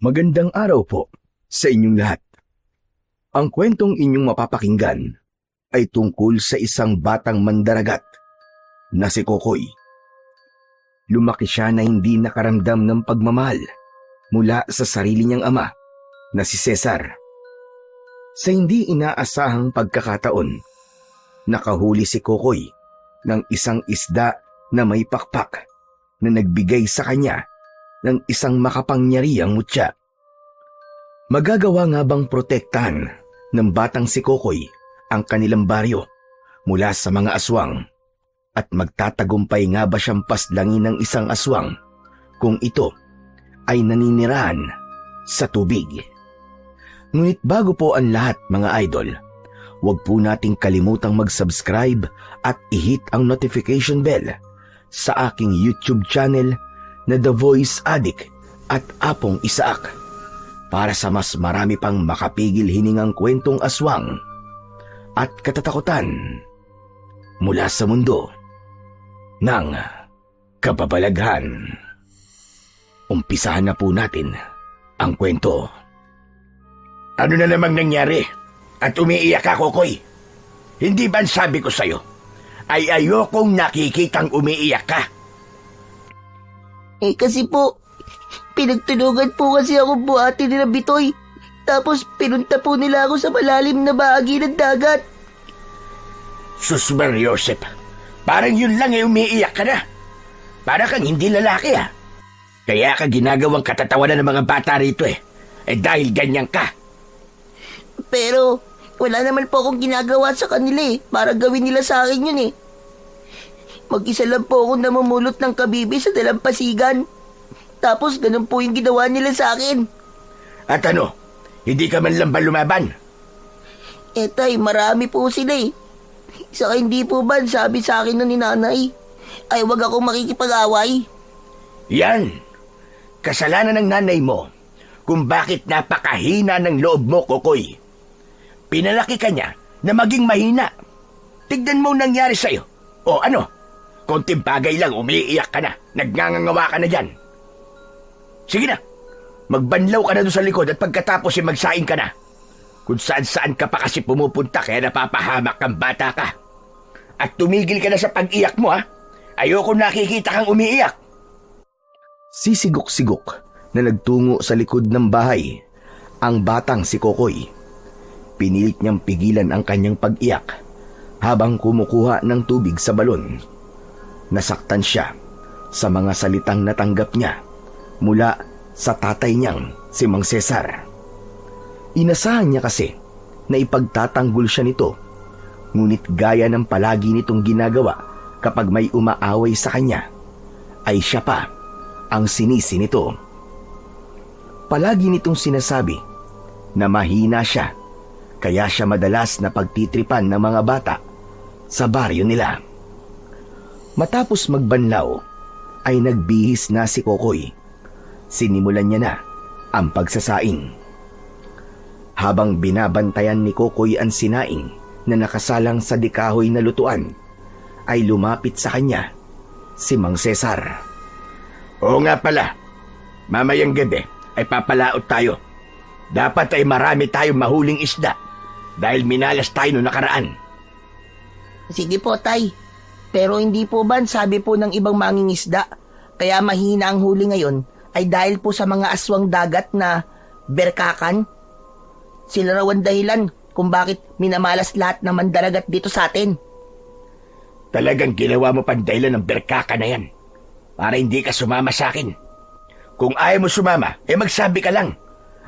Magandang araw po sa inyong lahat. Ang kwentong inyong mapapakinggan ay tungkol sa isang batang mandaragat na si Kokoy. Lumaki siya na hindi nakaramdam ng pagmamahal mula sa sarili niyang ama na si Cesar. Sa hindi inaasahang pagkakataon, nakahuli si Kokoy ng isang isda na may pakpak na nagbigay sa kanya ng isang makapangyarihang mutya. Magagawa nga bang protektahan ng batang si Kokoy ang kanilang baryo mula sa mga aswang? At magtatagumpay nga ba siyang paslangin ng isang aswang kung ito ay naninirahan sa tubig? Ngunit bago po ang lahat mga idol, huwag po nating kalimutang mag-subscribe at i-hit ang notification bell sa aking YouTube channel na The Voice Addict at Apong Isaak para sa mas marami pang makapigil hiningang kwentong aswang at katatakutan mula sa mundo ng kababalaghan. Umpisahan na po natin ang kwento. Ano na namang nangyari? At umiiyak ka, Kokoy? Hindi ba sabi ko sa'yo ay ayokong nakikitang umiiyak ka? Kasi po, pinagtulungan po kasi ako buhati nila Bitoy. Tapos pinunta po nila ako sa malalim na bahagi ng dagat. Susmar, Joseph. Parang yun lang umiiyak ka na. Para kang hindi lalaki Kaya ka ginagawang katatawanan ng mga bata rito dahil ganyan ka. Pero wala naman po akong ginagawa sa kanila para gawin nila sa akin yun Mag-isa lang po akong namumulot ng kabibi sa dalampasigan. Tapos ganun po yung ginawa nila sa akin. At ano? Hindi ka man lang ba lumaban? Tay, marami po sila Saka hindi po ba sabi sa akin nun ni nanay ay wag akong makikipag-away? Yan. Kasalanan ng nanay mo kung bakit napakahina ng loob mo, Kokoy. Pinalaki ka niya na maging mahina. Tignan mo nangyari sa'yo. O ano? Konting bagay lang, umiiyak ka na. Nagngangawa ka na dyan. Sige na. Magbanlaw ka na doon sa likod at pagkatapos magsaing ka na. Kung saan-saan ka pa kasi pumupunta kaya napapahamak kang bata ka. At tumigil ka na sa pag-iyak mo Ayoko nakikita kang umiiyak. Sisigok-sigok na nagtungo sa likod ng bahay ang batang si Kokoy. Pinilit niyang pigilan ang kanyang pag-iyak habang kumukuha ng tubig sa balon. Nasaktan siya sa mga salitang natanggap niya mula sa tatay niyang si Mang Cesar. Inasahan niya kasi na ipagtatanggol siya nito, ngunit gaya ng palagi nitong ginagawa kapag may umaaway sa kanya, ay siya pa ang sinisi nito. Palagi nitong sinasabi na mahina siya, kaya siya madalas na pagtitripan ng mga bata sa baryo nila. Matapos magbanlaw, ay nagbihis na si Kokoy. Sinimulan niya na ang pagsasaing. Habang binabantayan ni Kokoy ang sinaing na nakasalang sa dikahoy na lutuan, ay lumapit sa kanya si Mang Cesar. Oo nga pala, mamayang gabi ay papalaot tayo. Dapat ay marami tayong mahuling isda dahil minalas tayo noong nakaraan. Sige po, Tay. Pero hindi po ba sabi po ng ibang mangingisda kaya mahina ang huli ngayon ay dahil po sa mga aswang dagat na berkakan? Sila raw ang dahilan kung bakit minamalas lahat ng mandaragat dito sa atin. Talagang ginawa mo pang dahilan ng berkaka na yan para hindi ka sumama sa akin. Kung ayaw mo sumama, magsabi ka lang.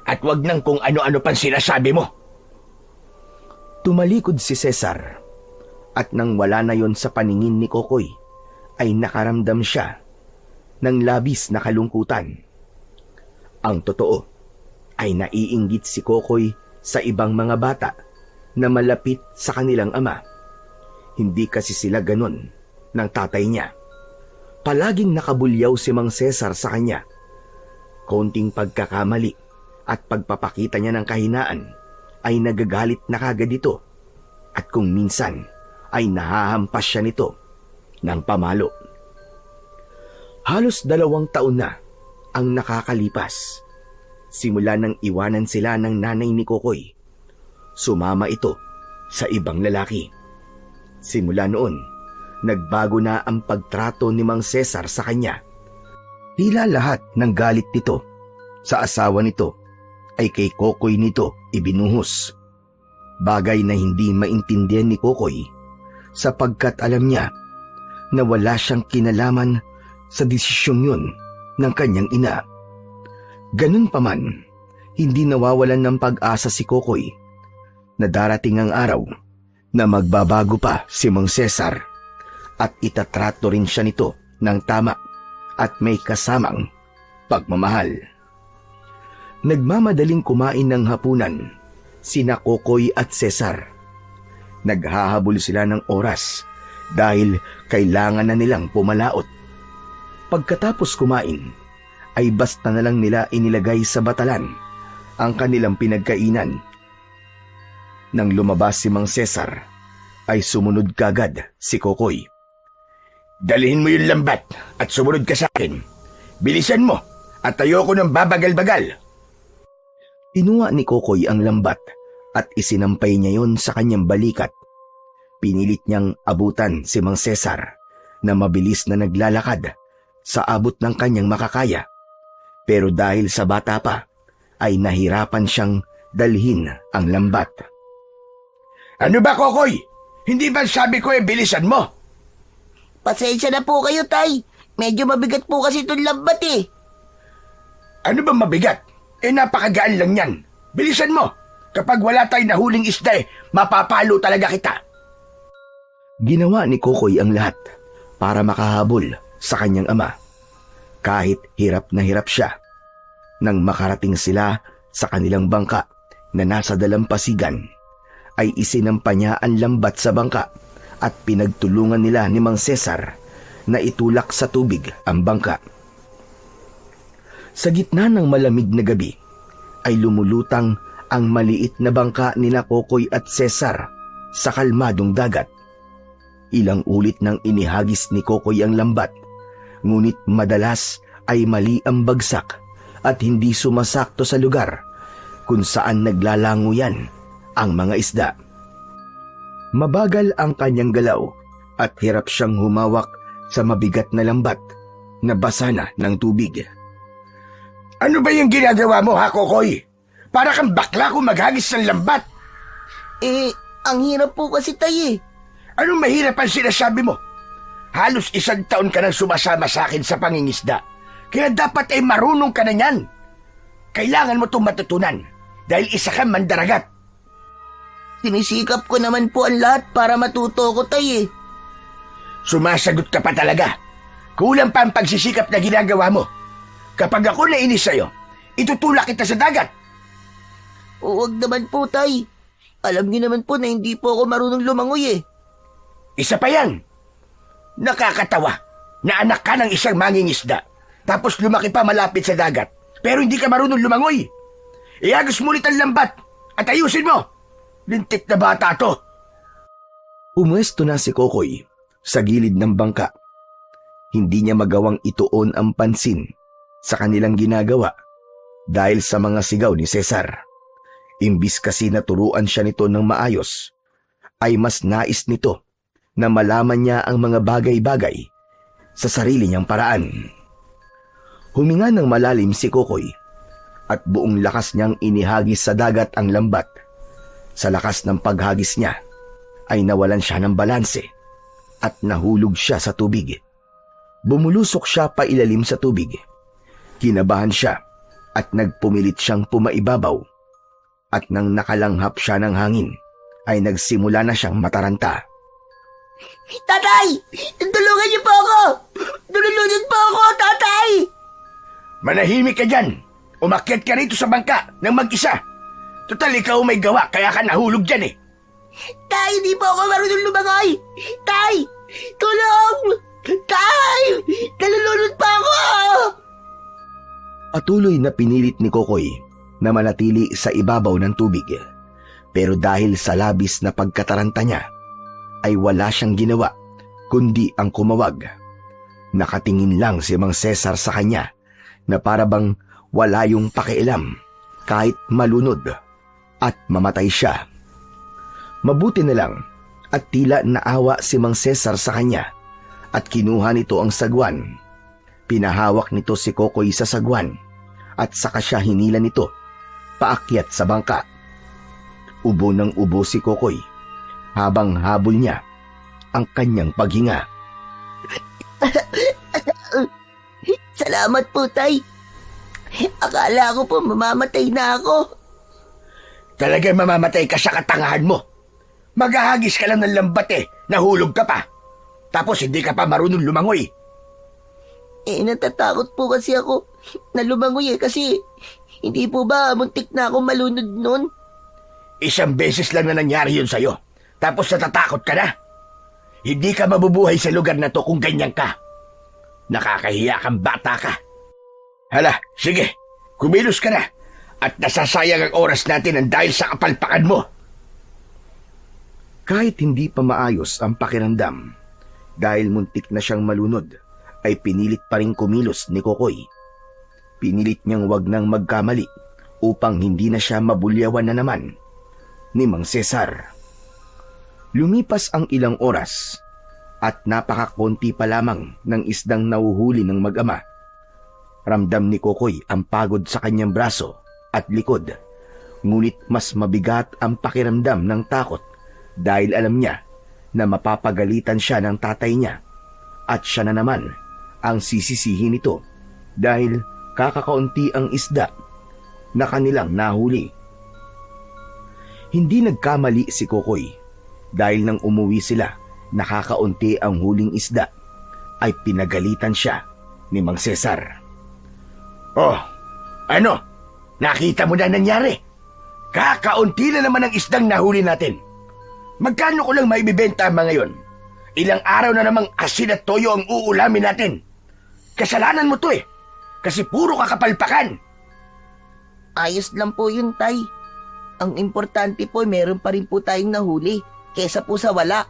At wag nang kung ano-ano pang sinasabi mo. Tumalikod si Cesar at nang wala na yon sa paningin ni Kokoy, ay nakaramdam siya ng labis na kalungkutan. Ang totoo ay naiinggit si Kokoy sa ibang mga bata na malapit sa kanilang ama. Hindi kasi sila ganon ng tatay niya. Palaging nakabulyaw si Mang Cesar sa kanya. Konting pagkakamali at pagpapakita niya ng kahinaan ay nagagalit na kagad ito. At kung minsan ay nahahampas siya nito ng pamalo. Halos 2 taon na ang nakakalipas. simula nang iwanan sila ng nanay ni Kokoy, sumama ito sa ibang lalaki. Simula noon, nagbago na ang pagtrato ni Mang Cesar sa kanya. Tila lahat ng galit nito sa asawa nito ay kay Kokoy nito ibinuhos. Bagay na hindi maintindihan ni Kokoy sapagkat alam niya na wala siyang kinalaman sa desisyong yun ng kanyang ina. Ganun pa man, hindi nawawalan ng pag-asa si Kokoy na darating ang araw na magbabago pa si Mang Cesar at itatrato rin siya nito ng tama at may kasamang pagmamahal. Nagmamadaling kumain ng hapunan sina Kokoy at Cesar. Naghahabol sila ng oras dahil kailangan na nilang pumalaot. Pagkatapos kumain, ay basta na lang nila inilagay sa batalan ang kanilang pinagkainan. Nang lumabas si Mang Cesar, ay sumunod kagad si Kokoy. Dalhin mo yung lambat at sumunod ka sa akin. Bilisan mo at ayoko ng babagal-bagal. Inuha ni Kokoy ang lambat at isinampay niya yon sa kanyang balikat. Pinilit niyang abutan si Mang Cesar na mabilis na naglalakad sa abot ng kanyang makakaya. Pero dahil sa bata pa, ay nahirapan siyang dalhin ang lambat. Ano ba, Kokoy? Hindi ba sabi ko bilisan mo? Pasensya na po kayo, Tay. Medyo mabigat po kasi itong lambat eh. Ano ba mabigat? Napakagaan lang yan. Bilisan mo. Kapag wala tayong nahuling isda mapapalo talaga kita. Ginawa ni Kokoy ang lahat para makahabol sa kanyang ama. Kahit hirap na hirap siya. Nang makarating sila sa kanilang bangka na nasa dalampasigan, ay isinampa niya ang lambat sa bangka at pinagtulungan nila ni Mang Cesar na itulak sa tubig ang bangka. Sa gitna ng malamig na gabi, ay lumulutang ang maliit na bangka nila Kokoy at Cesar sa kalmadong dagat. Ilang ulit nang inihagis ni Kokoy ang lambat, ngunit madalas ay mali ang bagsak at hindi sumasakto sa lugar kung saan naglalango yan ang mga isda. Mabagal ang kanyang galaw at hirap siyang humawak sa mabigat na lambat na basa na ng tubig. Ano ba yung ginagawa mo, ha, Kokoy? Para kang bakla kung maghagis ng lambat. Ang hirap po kasi, Tay eh. Anong mahirap ang sinasabi mo? Halos 1 taon ka nang sumasama sa akin sa pangingisda. Kaya dapat marunong ka na yan. Kailangan mo itong matutunan dahil isa kang mandaragat. Sinisikap ko naman po ang lahat para matuto ko, Tay eh. Sumasagot ka pa talaga. Kulang pa ang pagsisikap na ginagawa mo. Kapag ako nainis sa'yo, itutulak kita sa dagat. Huwag naman po, Tay. Alam niyo naman po na hindi po ako marunong lumangoy eh. Isa pa yan. Nakakatawa na anak ka ng isang mangingisda, tapos lumaki pa malapit sa dagat, pero hindi ka marunong lumangoy. Iagos mo ulit ang lambat at ayusin mo. Lintik na bata to. Umwesto na si Kokoy sa gilid ng bangka. Hindi niya magawang ituon ang pansin sa kanilang ginagawa dahil sa mga sigaw ni Cesar. Imbis kasi naturuan siya nito ng maayos, ay mas nais nito na malaman niya ang mga bagay-bagay sa sarili niyang paraan. Huminga ng malalim si Kokoy at buong lakas niyang inihagis sa dagat ang lambat. Sa lakas ng paghagis niya ay nawalan siya ng balanse at nahulog siya sa tubig. Bumulusok siya pailalim sa tubig. Kinabahan siya at nagpumilit siyang pumaibabaw. At nang nakalanghap siya ng hangin, ay nagsimula na siyang mataranta. Tatay! Tulungan niyo po ako! Tulungan po ako, Tatay! Manahimik ka dyan. Umakyat ka rito sa bangka ng mag-isa. Total, ikaw may gawa, kaya ka nahulog dyan eh. Tay, hindi po ako marunong lumangoy! Tay! Tulong! Tay! Nalulunod pa ako! Patuloy na pinilit ni Kokoy na manatili sa ibabaw ng tubig. Pero dahil sa labis na pagkataranta niya, ay wala siyang ginawa kundi ang kumawag. Nakatingin lang si Mang Cesar sa kanya na para bang wala yung pakialam kahit malunod at mamatay siya. Mabuti na lang at tila naawa si Mang Cesar sa kanya at kinuha nito ang sagwan. Pinahawak nito si Kokoy sa sagwan at saka siya hinila nito paakyat sa bangka. Ubo ng ubo si Kokoy habang habol niya ang kanyang paghinga. Salamat po, Tay. Akala ko po mamamatay na ako. Talagang mamamatay ka sa katangahan mo. Maghahagis ka lang ng lambat nahulog ka pa. Tapos hindi ka pa marunong lumangoy. Natatakot po kasi ako na lumangoy kasi hindi po ba muntik na ako malunod nun? Isang beses lang na nangyari yun sa'yo. Tapos natatakot ka na. Hindi ka mabubuhay sa lugar na to kung ganyan ka. Nakakahiya kang bata ka. Hala, sige, kumilos ka na. At nasasayang ang oras natin ang dahil sa kapalpakan mo. Kahit hindi pa maayos ang pakiramdam, dahil muntik na siyang malunod, ay pinilit pa rin kumilos ni Kokoy. Pinilit niyang wag nang magkamali upang hindi na siya mabulyawan na naman ni Mang Cesar. Lumipas ang ilang oras at napakakonti pa lamang ng isdang nahuhuli ng mag-ama. Ramdam ni Kokoy ang pagod sa kanyang braso at likod, ngunit mas mabigat ang pakiramdam ng takot dahil alam niya na mapapagalitan siya ng tatay niya at siya na naman ang sisisihin nito dahil kakakaunti ang isda na kanilang nahuli. Hindi nagkamali si Kokoy dahil nang umuwi sila nakakaunti ang huling isda ay pinagalitan siya ni Mang Cesar. Oh, ano? Nakita mo na nangyari? Kakaunti na naman ang isdang nahuli natin. Magkano ko lang maibibenta mga yon? Ilang araw na namang asin at toyo ang uulamin natin. Kasalanan mo to kasi puro kakapalpakan. Ayos lang po yun, Tay. Ang importante po, meron pa rin po tayong nahuli kesa po sa wala.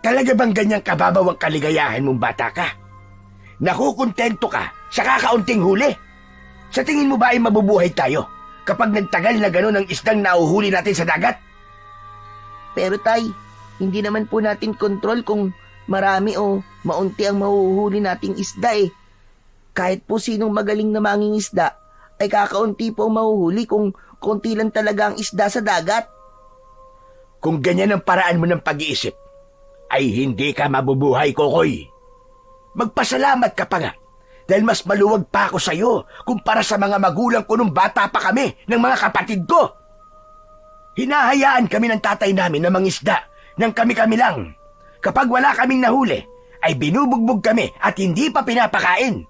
Talaga bang ganyang kababaw ang kaligayahan mong bata ka? Nakukontento ka sa kakaunting huli? Sa tingin mo ba ay mabubuhay tayo kapag nagtagal na gano'n ang isdang nauhuli natin sa dagat? Pero Tay, hindi naman po natin kontrol kung marami o maunti ang mahuhuli nating isda Kahit po sinong magaling na mangingisda ay kakaunti po ang mahuhuli kung konti lang talaga ang isda sa dagat. Kung ganyan ang paraan mo ng pag-iisip, ay hindi ka mabubuhay, Kokoy. Magpasalamat ka pa nga dahil mas maluwag pa ako sa'yo kumpara sa mga magulang ko nung bata pa kami ng mga kapatid ko. Hinahayaan kami ng tatay namin na mangisda ng kami-kami lang. Kapag wala kaming nahuli, ay binubugbog kami at hindi pa pinapakain.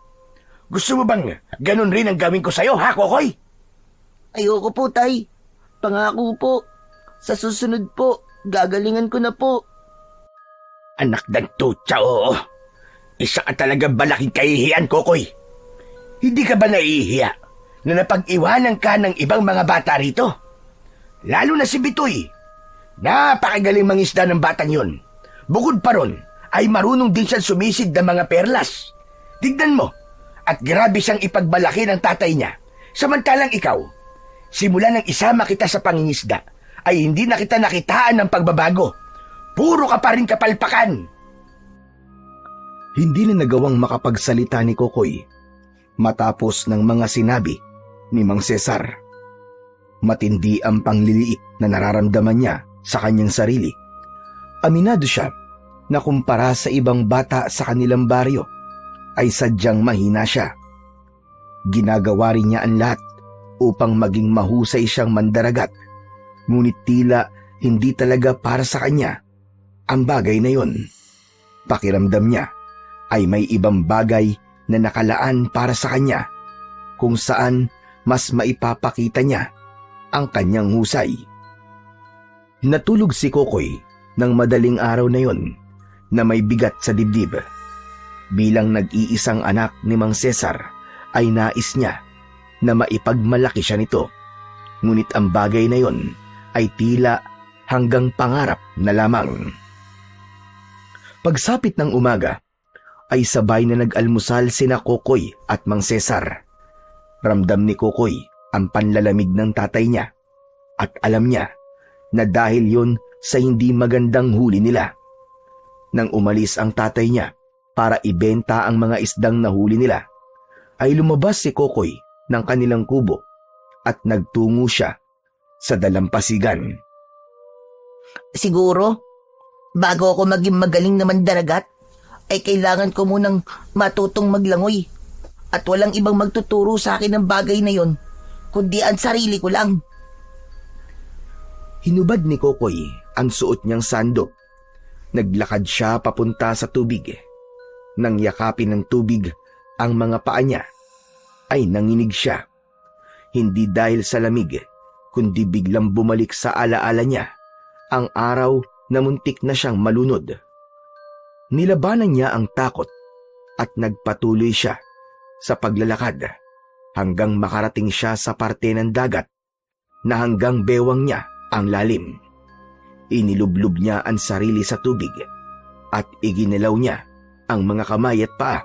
Gusto mo bang ganun rin ang gawin ko sa'yo, ha, Kokoy? Ayoko po, Tay. Pangako po. Sa susunod po, gagalingan ko na po. Anak ng tutsa, oo. Isa ka talaga malaking kahihiyan, Kokoy. Hindi ka ba naiihiya na napag-iwanan ka ng ibang mga bata rito? Lalo na si Bitoy. Napakagaling mangisda ng batang yun. Bukod pa ron, ay marunong din siyang sumisid ng mga perlas. Tignan mo, at grabe siyang ipagmalaki ng tatay niya. Samantalang ikaw, simula nang isama kita sa pangingisda, ay hindi na kita nakitaan ng pagbabago. Puro ka pa rin kapalpakan. Hindi na nagawang makapagsalita ni Kokoy matapos ng mga sinabi ni Mang Cesar. Matindi ang pangliliit na nararamdaman niya sa kanyang sarili. Aminado siya na kumpara sa ibang bata sa kanilang baryo, ay sadyang mahina siya. Ginagawa rin niya ang lahat upang maging mahusay siyang mandaragat, ngunit tila hindi talaga para sa kanya ang bagay na yon. Pakiramdam niya ay may ibang bagay na nakalaan para sa kanya, kung saan mas maipapakita niya ang kanyang husay. Natulog si Kokoy ng madaling araw na yon na may bigat sa dibdib. Bilang nag-iisang anak ni Mang Cesar ay nais niya na maipagmalaki siya nito. Ngunit ang bagay na yon ay tila hanggang pangarap na lamang. Pagsapit ng umaga ay sabay na nag-almusal sina Kokoy at Mang Cesar. Ramdam ni Kokoy ang panlalamig ng tatay niya at alam niya na dahil yun sa hindi magandang huli nila. Nang umalis ang tatay niya para ibenta ang mga isdang nahuli nila, ay lumabas si Kokoy ng kanilang kubo at nagtungo siya sa dalampasigan. Siguro, bago ako maging magaling na mandaragat, ay kailangan ko munang matutong maglangoy. At walang ibang magtuturo sa akin ng bagay na yon, kundi ang sarili ko lang. Hinubad ni Kokoy ang suot niyang sando. Naglakad siya papunta sa tubig. Nang yakapin ng tubig ang mga paa niya, ay nanginig siya. Hindi dahil sa lamig, kundi biglang bumalik sa alaala niya ang araw na muntik na siyang malunod. Nilabanan niya ang takot at nagpatuloy siya sa paglalakad hanggang makarating siya sa parte ng dagat na hanggang bewang niya ang lalim. Inilublob niya ang sarili sa tubig at iginilaw niya ang mga kamay at paa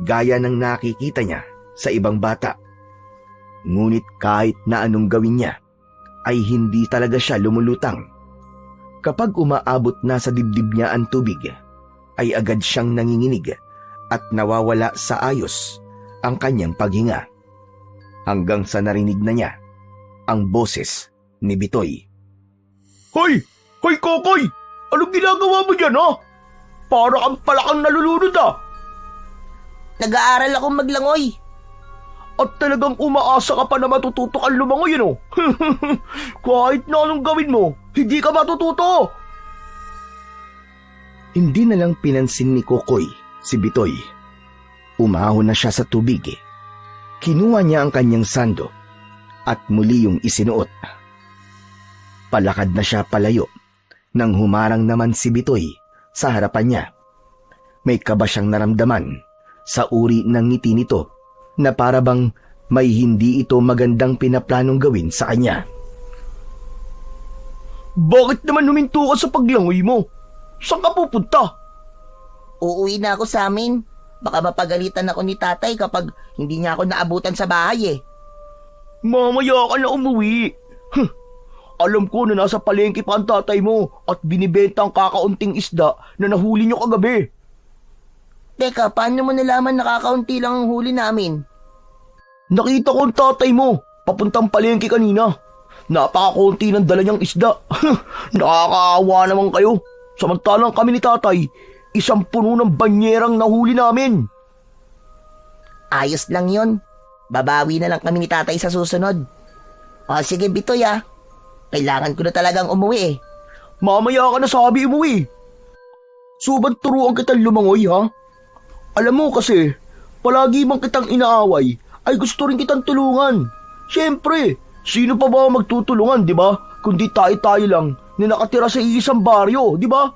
gaya ng nakikita niya sa ibang bata. Ngunit kahit na anong gawin niya, ay hindi talaga siya lumulutang. Kapag umaabot na sa dibdib niya ang tubig, ay agad siyang nanginginig at nawawala sa ayos ang kanyang paghinga. Hanggang sa narinig na niya ang boses ni Bitoy. Hoy! Hoy, Kokoy! Anong ginagawa mo dyan, ha? Para kang palakang nalulunod, ha? Nag-aaral akong maglangoy. At talagang umaasa ka pa na matututo kang lumangoy, ano? Kahit na anong gawin mo, hindi ka matututo! Hindi na lang pinansin ni Kokoy si Bitoy. Umahon na siya sa tubig. Kinuha niya ang kanyang sando at muli yung isinuot. Palakad na siya palayo nang humarang naman si Bitoy sa harapan niya. May kaba siyang naramdaman sa uri ng ngiti nito na para bang may hindi ito magandang pinaplanong gawin sa kanya. Bakit naman huminto ka sa paglangoy mo? Saan ka pupunta? Uuwi na ako sa amin. Baka mapagalitan ako ni tatay kapag hindi niya ako naabutan sa bahay eh. Mamaya ka na umuwi. Alam ko na nasa palengke pa ang tatay mo at binibenta ang kakaunting isda na nahuli niyo kagabi. Teka, paano mo nalaman nakakaunti lang ang huli namin? Nakita ko ang tatay mo papuntang palengke kanina. Napakakunti ng dala niyang isda. Nakakaawa naman kayo. Samantalang kami ni tatay, isang puno ng banyerang nahuli namin. Ayos lang yon. Babawi na lang kami ni tatay sa susunod. O sige Bitoy ah. Kailangan ko na talagang umuwi eh. Mamaya ka na sabi umuwi. Suban turuan kitang lumangoy, ha? Alam mo kasi, palagi mang kitang inaaway, ay gusto rin kitang tulungan. Siyempre, sino pa ba magtutulungan, di ba? Kundi tayo-tayo lang na nakatira sa iisang baryo, di ba?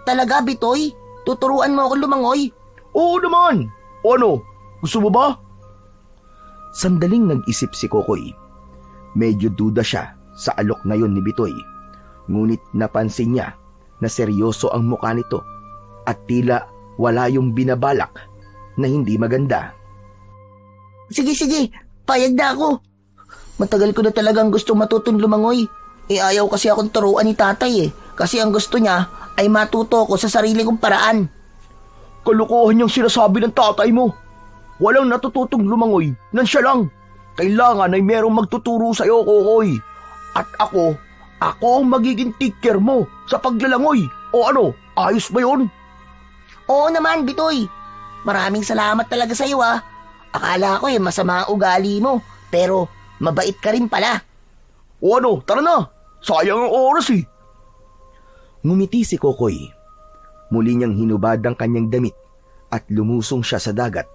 Talaga Bitoy? Tuturuan mo ako lumangoy? Oo naman. O ano, gusto mo ba? Sandaling nag-isip si Kokoy. Medyo duda siya sa alok na yon ni Bitoy. Ngunit napansin niya na seryoso ang mukha nito at tila wala yung binabalak na hindi maganda. Sige, payag na ako. Matagal ko na talagang gusto matutong lumangoy. Ayaw kasi akong turuan ni tatay eh. Kasi ang gusto niya ay matuto ko sa sarili kong paraan. Kalokohan niyang sinasabi ng tatay mo. Walang natututong lumangoy nang siya lang. Kailangan ay merong magtuturo sa'yo, Kokoy. At ako ang magiging teacher mo sa paglalangoy. O ano, ayos ba yun? Oo naman, Bitoy. Maraming salamat talaga sa'yo ah. Akala ko masama ang ugali mo, pero mabait ka rin pala. O ano, tara na. Sayang ang oras eh. Ngumiti si Kokoy. Muli niyang hinubad ang kanyang damit at lumusong siya sa dagat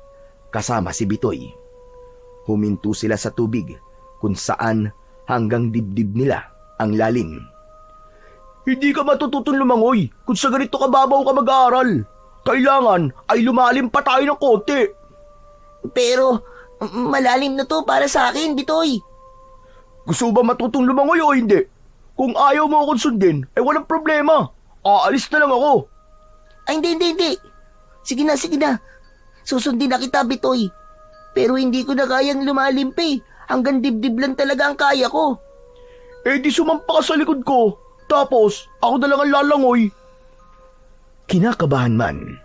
kasama si Bitoy. Huminto sila sa tubig kung saan hanggang dibdib nila ang lalim. Hindi ka matututong lumangoy kung sa ganito kababaw ka mag-aaral. Kailangan ay lumalim pa tayo ng konti. Pero malalim na to para sa akin, Bitoy. Gusto ba matutong lumangoy o hindi? Kung ayaw mo akong sundin, ay walang problema. Aalis na lang ako. Ay, hindi. Sige na. Susundin na kita, Bitoy. Pero hindi ko na kayang lumalim pa eh. Hanggang dibdib lang talaga ang kaya ko. Eh di sumampa ka sa likod ko. Tapos, ako na lang ang lalangoy. Kinakabahan man,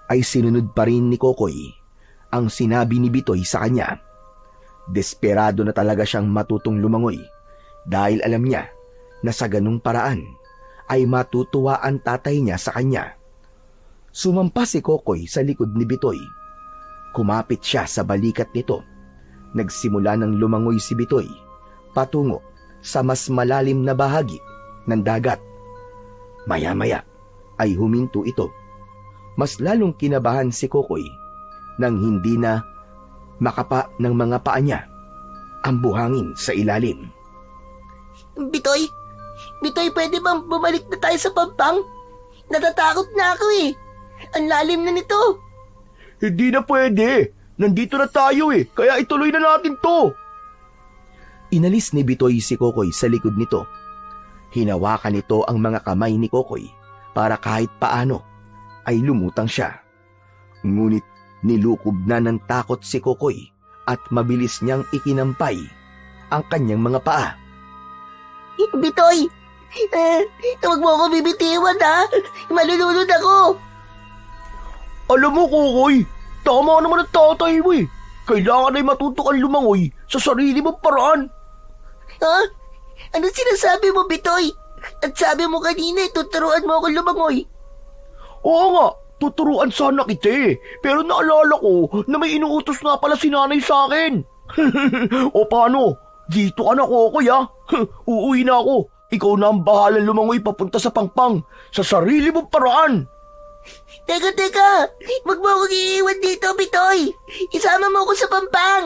ay sinunod pa rin ni Kokoy ang sinabi ni Bitoy sa kanya. Desperado na talaga siyang matutong lumangoy dahil alam niya na sa ganung paraan ay matutuwa ang tatay niya sa kanya. Sumampa si Kokoy sa likod ni Bitoy. Kumapit siya sa balikat nito. Nagsimula ng lumangoy si Bitoy patungo sa mas malalim na bahagi ng dagat. Maya-maya ay huminto ito. Mas lalong kinabahan si Kokoy nang hindi na makapa ng mga paa niya ang buhangin sa ilalim. Bitoy, pwede bang bumalik na tayo sa Pampang? Natatakot na ako eh. Ang lalim na nito. Hindi na pwede. Nandito na tayo kaya ituloy na natin to. Inalis ni Bitoy si Kokoy sa likod nito. Hinawakan nito ang mga kamay ni Kokoy para kahit paano ay lumutang siya. Ngunit nilukob na ng takot si Kokoy at mabilis niyang ikinampay ang kanyang mga paa. Bitoy, huwag mo ako bibitiwan ha. Malulunod ako. Alam mo, Kokoy, tama naman ang tatay mo Kailangan ay matuto kang lumangoy sa sarili mong paraan. Ha? Ano sinasabi mo, Bitoy? At sabi mo kanina, tuturuan mo ako lumangoy. Oo nga, tuturuan sana kita pero naalala ko na may inuutos nga pala si nanay sa akin. O paano? Dito ka na, Kokoy Uuwi na ako. Ikaw na ang bahalang lumangoy papunta sa Pangpang sa sarili mong paraan. Teka, wag mo akong iiwan dito, Bitoy. Isama mo ako sa Pampang.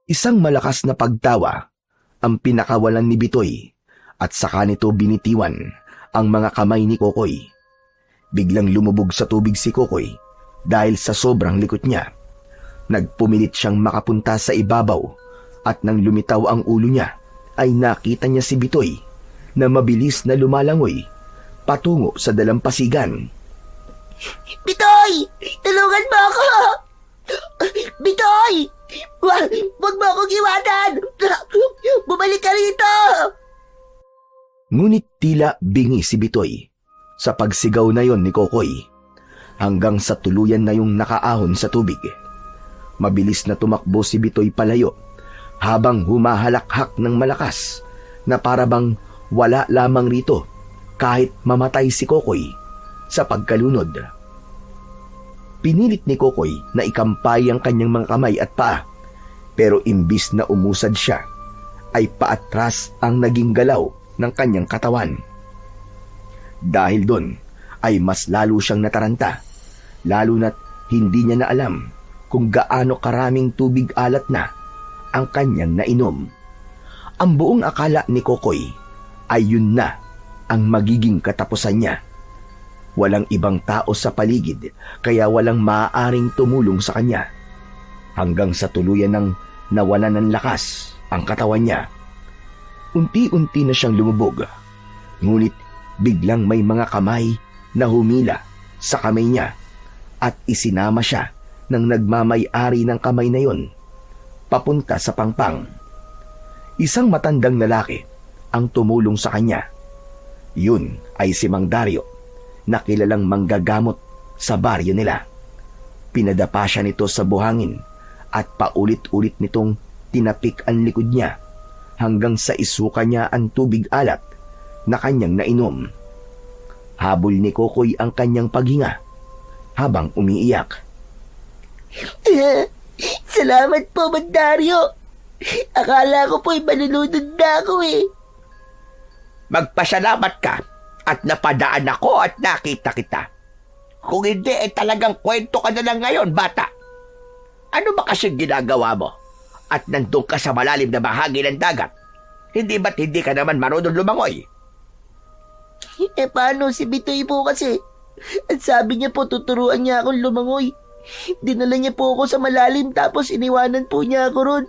Isang malakas na pagtawa ang pinakawalan ni Bitoy at saka nito binitiwan ang mga kamay ni Kokoy. Biglang lumubog sa tubig si Kokoy dahil sa sobrang likot niya. Nagpumilit siyang makapunta sa ibabaw at nang lumitaw ang ulo niya ay nakita niya si Bitoy na mabilis na lumalangoy patungo sa dalampasigan. Bitoy! Tulungan mo ako! Bitoy! Wag mo akong iwanan! Bumalik ka rito! Ngunit tila bingi si Bitoy sa pagsigaw na yon ni Kokoy hanggang sa tuluyan na yung nakaahon sa tubig. Mabilis na tumakbo si Bitoy palayo habang humahalakhak ng malakas na parabang wala lamang rito kahit mamatay si Kokoy sa pagkalunod. Pinilit ni Kokoy na ikampay ang kanyang mga kamay at paa, pero imbis na umusad siya, ay paatras ang naging galaw ng kanyang katawan. Dahil doon ay mas lalo siyang nataranta, lalo na't hindi niya na alam kung gaano karaming tubig alat na ang kanyang nainom. Ang buong akala ni Kokoy ay yun na ang magiging katapusan niya. Walang ibang tao sa paligid kaya walang maaaring tumulong sa kanya. Hanggang sa tuluyan ng nawalan ng lakas ang katawan niya. Unti-unti na siyang lumubog. Ngunit biglang may mga kamay na humila sa kamay niya at isinama siya ng nagmamay-ari ng kamay na yon papunta sa Pangpang. Isang matandang lalaki ang tumulong sa kanya. Yun ay si Mang Dario na kilalang manggagamot sa baryo nila. Pinadapa siya nito sa buhangin at paulit-ulit nitong tinapik ang likod niya hanggang sa isuka niya ang tubig alat na kanyang nainom. Habol ni Kokoy ang kanyang paghinga habang umiiyak. Salamat po, Mang Dario. Akala ko po'y malulunod na ako Magpasalamat ka at napadaan ako at nakita kita. Kung hindi, talagang kwento ka na lang ngayon, bata. Ano ba kasing ginagawa mo? At nandun ka sa malalim na bahagi ng dagat. Hindi ba't hindi ka naman marunong lumangoy? Paano si Bitoy po kasi? At sabi niya po tuturuan niya akong lumangoy. Dinala niya po ako sa malalim tapos iniwanan po niya ako ron.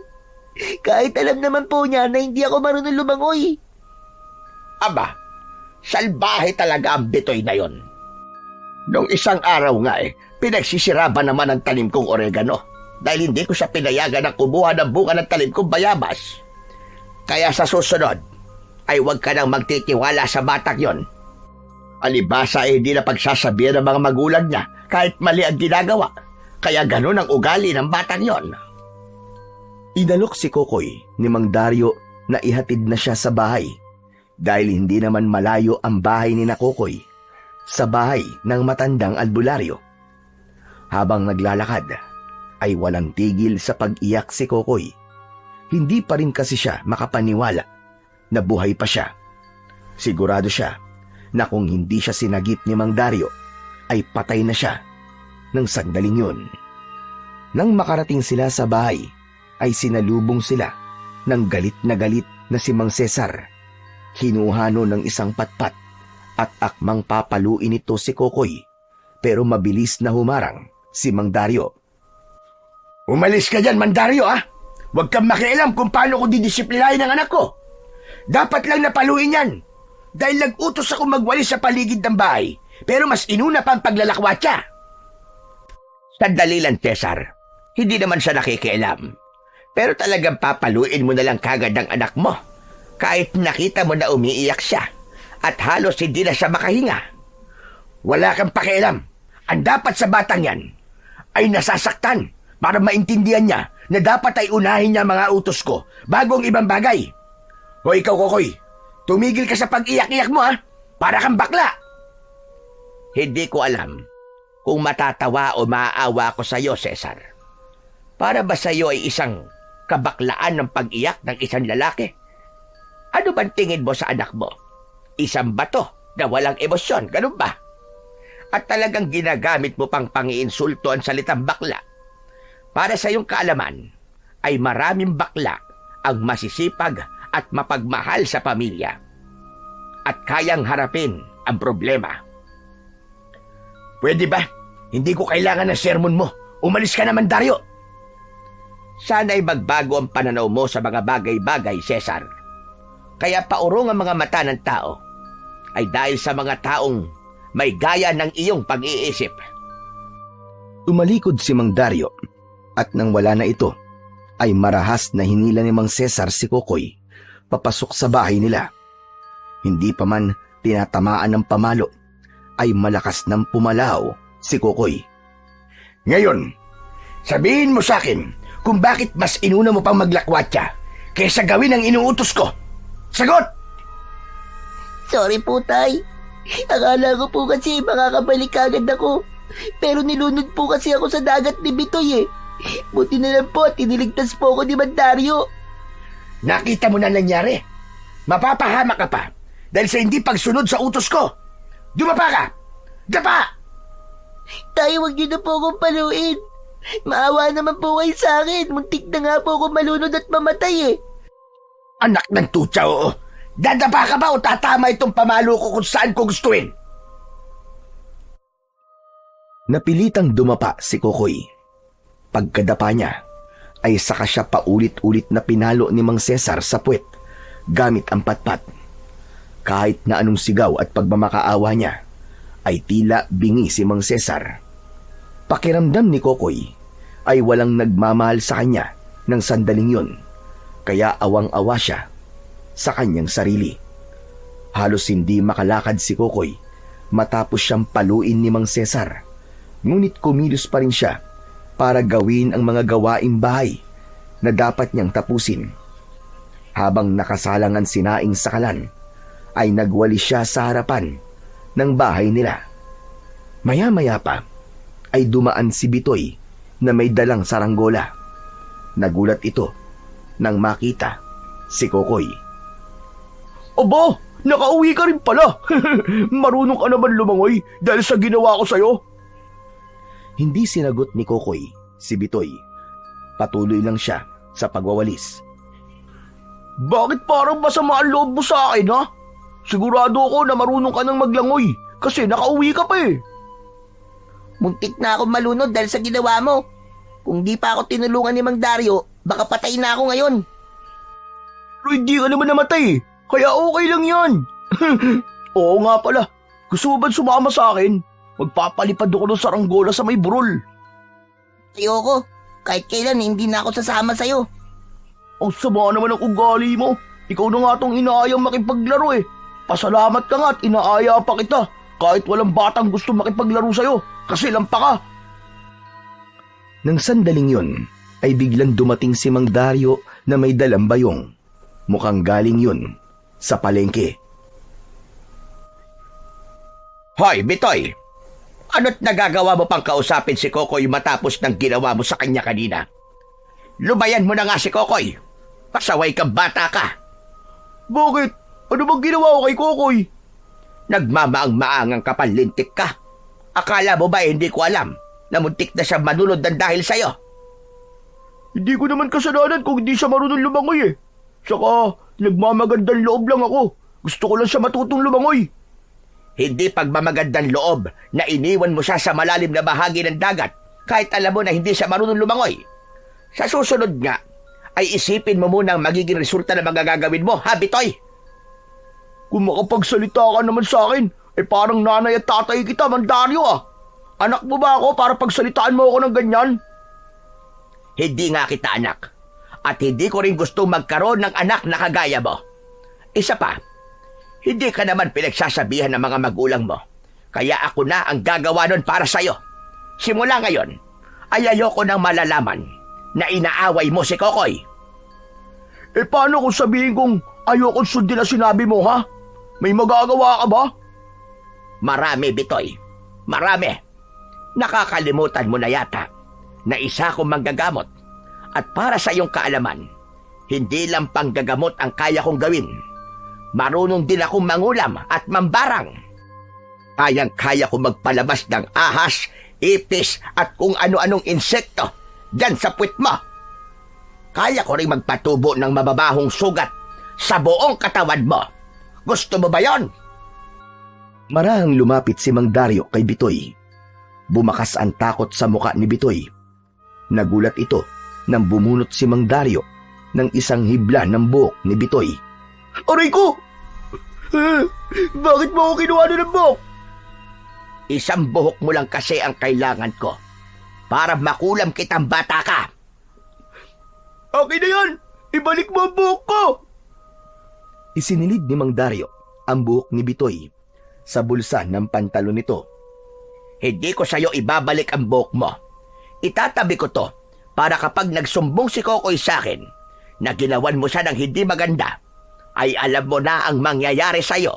Kahit alam naman po niya na hindi ako marunong lumangoy. Aba, salbahe talaga ang Bitoy na yon. Nung isang araw nga pinagsisiraba naman ang tanim kong oregano. dahil hindi ko siya pinayagan ng kumuha ng bunga ng talim kong bayabas. Kaya sa susunod, ay huwag ka nang magtitiwala sa batang yon. Alibasa ay hindi na pagsasabihan ng mga magulang niya kahit mali ang ginagawa. Kaya ganun ang ugali ng batang yon. Inalok si Kokoy ni Mang Dario na ihatid na siya sa bahay dahil hindi naman malayo ang bahay ni na Kokoy sa bahay ng matandang albularyo. Habang naglalakad, ay walang tigil sa pag-iyak si Kokoy. Hindi pa rin kasi siya makapaniwala na buhay pa siya. Sigurado siya na kung hindi siya sinagip ni Mang Dario, ay patay na siya ng sandaling yun. Nang makarating sila sa bahay, ay sinalubong sila ng galit na si Mang Cesar. Hinuhano ng isang patpat at akmang papaluin ito si Kokoy, pero mabilis na humarang si Mang Dario. Umalis ka dyan, Mang Dario, ah! Huwag kang makialam kung paano ko didisiplinahin ang anak ko. Dapat lang napaluin yan. Dahil nag-utos ako magwalis sa paligid ng bahay, pero mas inuna pa ang paglalakwatsa. Sandali lang, Cesar. Hindi naman siya nakikialam. Pero talagang papaluin mo na lang kagad ang anak mo. Kahit nakita mo na umiiyak siya at halos hindi na siya makahinga. Wala kang pakialam. Ang dapat sa batang yan ay nasasaktan para maintindihan niya na dapat ay unahin niya mga utos ko bago ang ibang bagay. O ikaw, Kokoy, tumigil ka sa pag-iyak-iyak mo, ha? Para kang bakla. Hindi ko alam kung matatawa o maaawa ko sa iyo, Cesar. Para ba sa iyo ay isang kabaklaan ng pag-iyak ng isang lalaki? Ano bang tingin mo sa anak mo? Isang bato na walang emosyon, ganun ba? At talagang ginagamit mo pang pangiinsulto ang salitang bakla. Para sa iyong kaalaman, ay maraming bakla ang masisipag at mapagmahal sa pamilya at kayang harapin ang problema. Pwede ba? Hindi ko kailangan ng sermon mo. Umalis ka naman, Dario. Sana'y magbago ang pananaw mo sa mga bagay-bagay, Cesar. Kaya paurong ang mga mata ng tao ay dahil sa mga taong may gaya ng iyong pag-iisip. Tumalikod si Mang Dario at nang wala na ito, ay marahas na hinila ni Mang Cesar si Kokoy papasok sa bahay nila. Hindi pa man tinatamaan ng pamalo, ay malakas nang pumalaw si Kokoy. Ngayon, sabihin mo sa akin kung bakit mas inuna mo pang maglakwatsa kaysa gawin ang inuutos ko. Sagot! Sorry po, Tay. Akala ko po kasi makakabalik agad ako. Pero nilunod po kasi ako sa dagat ni Bitoy eh. Buti na lang po at iniligtas po ako ni Mang Dario. Nakita mo na nangyari. Mapapahamak ka pa dahil sa hindi pagsunod sa utos ko. Dumapa ka! Dapa! Tayo, wag niyo na po akong paluin. Maawa naman po kayo sa akin. Muntik na nga po ako malunod at mamatay eh. Anak ng tutsa, oo. Dadapa ka ba o tatama itong pamalo ko kung saan ko gustuin? Napilitang dumapa si Kokoy. Pagkadapa niya, ay saka siya paulit-ulit na pinalo ni Mang Cesar sa puwet gamit ang patpat. Kahit na anong sigaw at pagmamakaawa niya, ay tila bingi si Mang Cesar. Pakiramdam ni Kokoy ay walang nagmamahal sa kanya ng sandaling yun, kaya awang-awa siya sa kanyang sarili. Halos hindi makalakad si Kokoy matapos siyang paluin ni Mang Cesar, ngunit kumilos pa rin siya para gawin ang mga gawaing bahay na dapat niyang tapusin. Habang nakasalangan si Naing Sakalan, ay nagwali siya sa harapan ng bahay nila. Maya-maya pa ay dumaan si Bitoy na may dalang saranggola. Nagulat ito nang makita si Kokoy. Aba, nakauwi ka rin pala. Marunong ka naman lumangoy dahil sa ginawa ko sa'yo. Hindi sinagot ni Kokoy si Bitoy. Patuloy lang siya sa pagwawalis. Bakit parang masama ang loob mo sa akin, ha? Sigurado ako na marunong ka nang maglangoy kasi nakauwi ka pa eh. Muntik na ako malunod dahil sa ginawa mo. Kung di pa ako tinulungan ni Mang Dario, baka patay na ako ngayon. Pero hindi ka naman namatay eh. Kaya okay lang yan. Oo nga pala. Gusto mo ba sumama sa akin? Magpapalipad ako ng saranggola sa may burol. Ayoko. Kahit kailan hindi na ako sasama sa'yo. Ang sama naman ang ugali mo. Ikaw na nga tong inaayang makipaglaro eh. Pasalamat ka nga at inaaya pa kita. Kahit walang batang gusto makipaglaro sa'yo. Kasi lampa ka. Nang sandaling yun, ay biglang dumating si Mang Dario na may dalang bayong. Mukhang galing yun sa palengke. Hoy, Bitoy! Ano't nagagawa mo pang kausapin si Kokoy matapos ng ginawa mo sa kanya kanina? Lubayan mo na nga si Kokoy. Pasaway kang bata ka. Bakit? Ano bang ginawa ko kay Kokoy? Nagmamaang-maangang kapalintik ka. Akala mo ba hindi ko alam na muntik na siya manunod ng dahil sa'yo? Hindi ko naman kasalanan kung hindi siya marunong lumangoy eh. Saka, nagmamagandang loob lang ako. Gusto ko lang siya matutong lumangoy. Hindi pagmamagandang loob na iniwan mo siya sa malalim na bahagi ng dagat kahit alam mo na hindi siya marunong lumangoy. Sa susunod nga, ay isipin mo muna ang magiging resulta ng mga gagawin mo, ha, Bitoy? Kung makapagsalita ka naman sa akin, parang nanay at tatay kita, Mandario ah. Anak mo ba ako para pagsalitaan mo ako ng ganyan? Hindi nga kita anak. At hindi ko rin gustong magkaroon ng anak na kagaya mo. Isa pa, hindi ka naman pinagsasabihan ng mga magulang mo. Kaya ako na ang gagawa nun para sa'yo. Simula ngayon, ay ayoko nang malalaman na inaaway mo si Kokoy. Paano kung sabihin kong ayoko sundin na sinabi mo, ha? May magagawa ka ba? Marami, Bitoy. Marami. Nakakalimutan mo na yata na isa akong manggagamot. At para sa iyong kaalaman, hindi lang panggagamot ang kaya kong gawin. Marunong din akong mangulam at mambarang. Kayang-kaya kong magpalabas ng ahas, ipis at kung ano-anong insekto dyan sa puwit mo. Kaya ko rin magpatubo ng mababahong sugat sa buong katawan mo. Gusto mo ba yon? Marahang lumapit si Mang Dario kay Bitoy. Bumakas ang takot sa muka ni Bitoy. Nagulat ito nang bumunot si Mang Dario ng isang hibla ng buhok ni Bitoy. Aray ko! Bakit mo ako kinuha ng buhok? Isang buhok mo lang kasi ang kailangan ko para makulam kitang bata ka. Okay na yan! Ibalik mo ang buhok ko! Isinilid ni Mang Dario ang buhok ni Bitoy sa bulsa ng pantalon nito. Hindi ko sa'yo ibabalik ang buhok mo. Itatabi ko to para kapag nagsumbong si Kokoy sa akin na ginawan mo siya ng hindi maganda, ay alam mo na ang mangyayari sa'yo.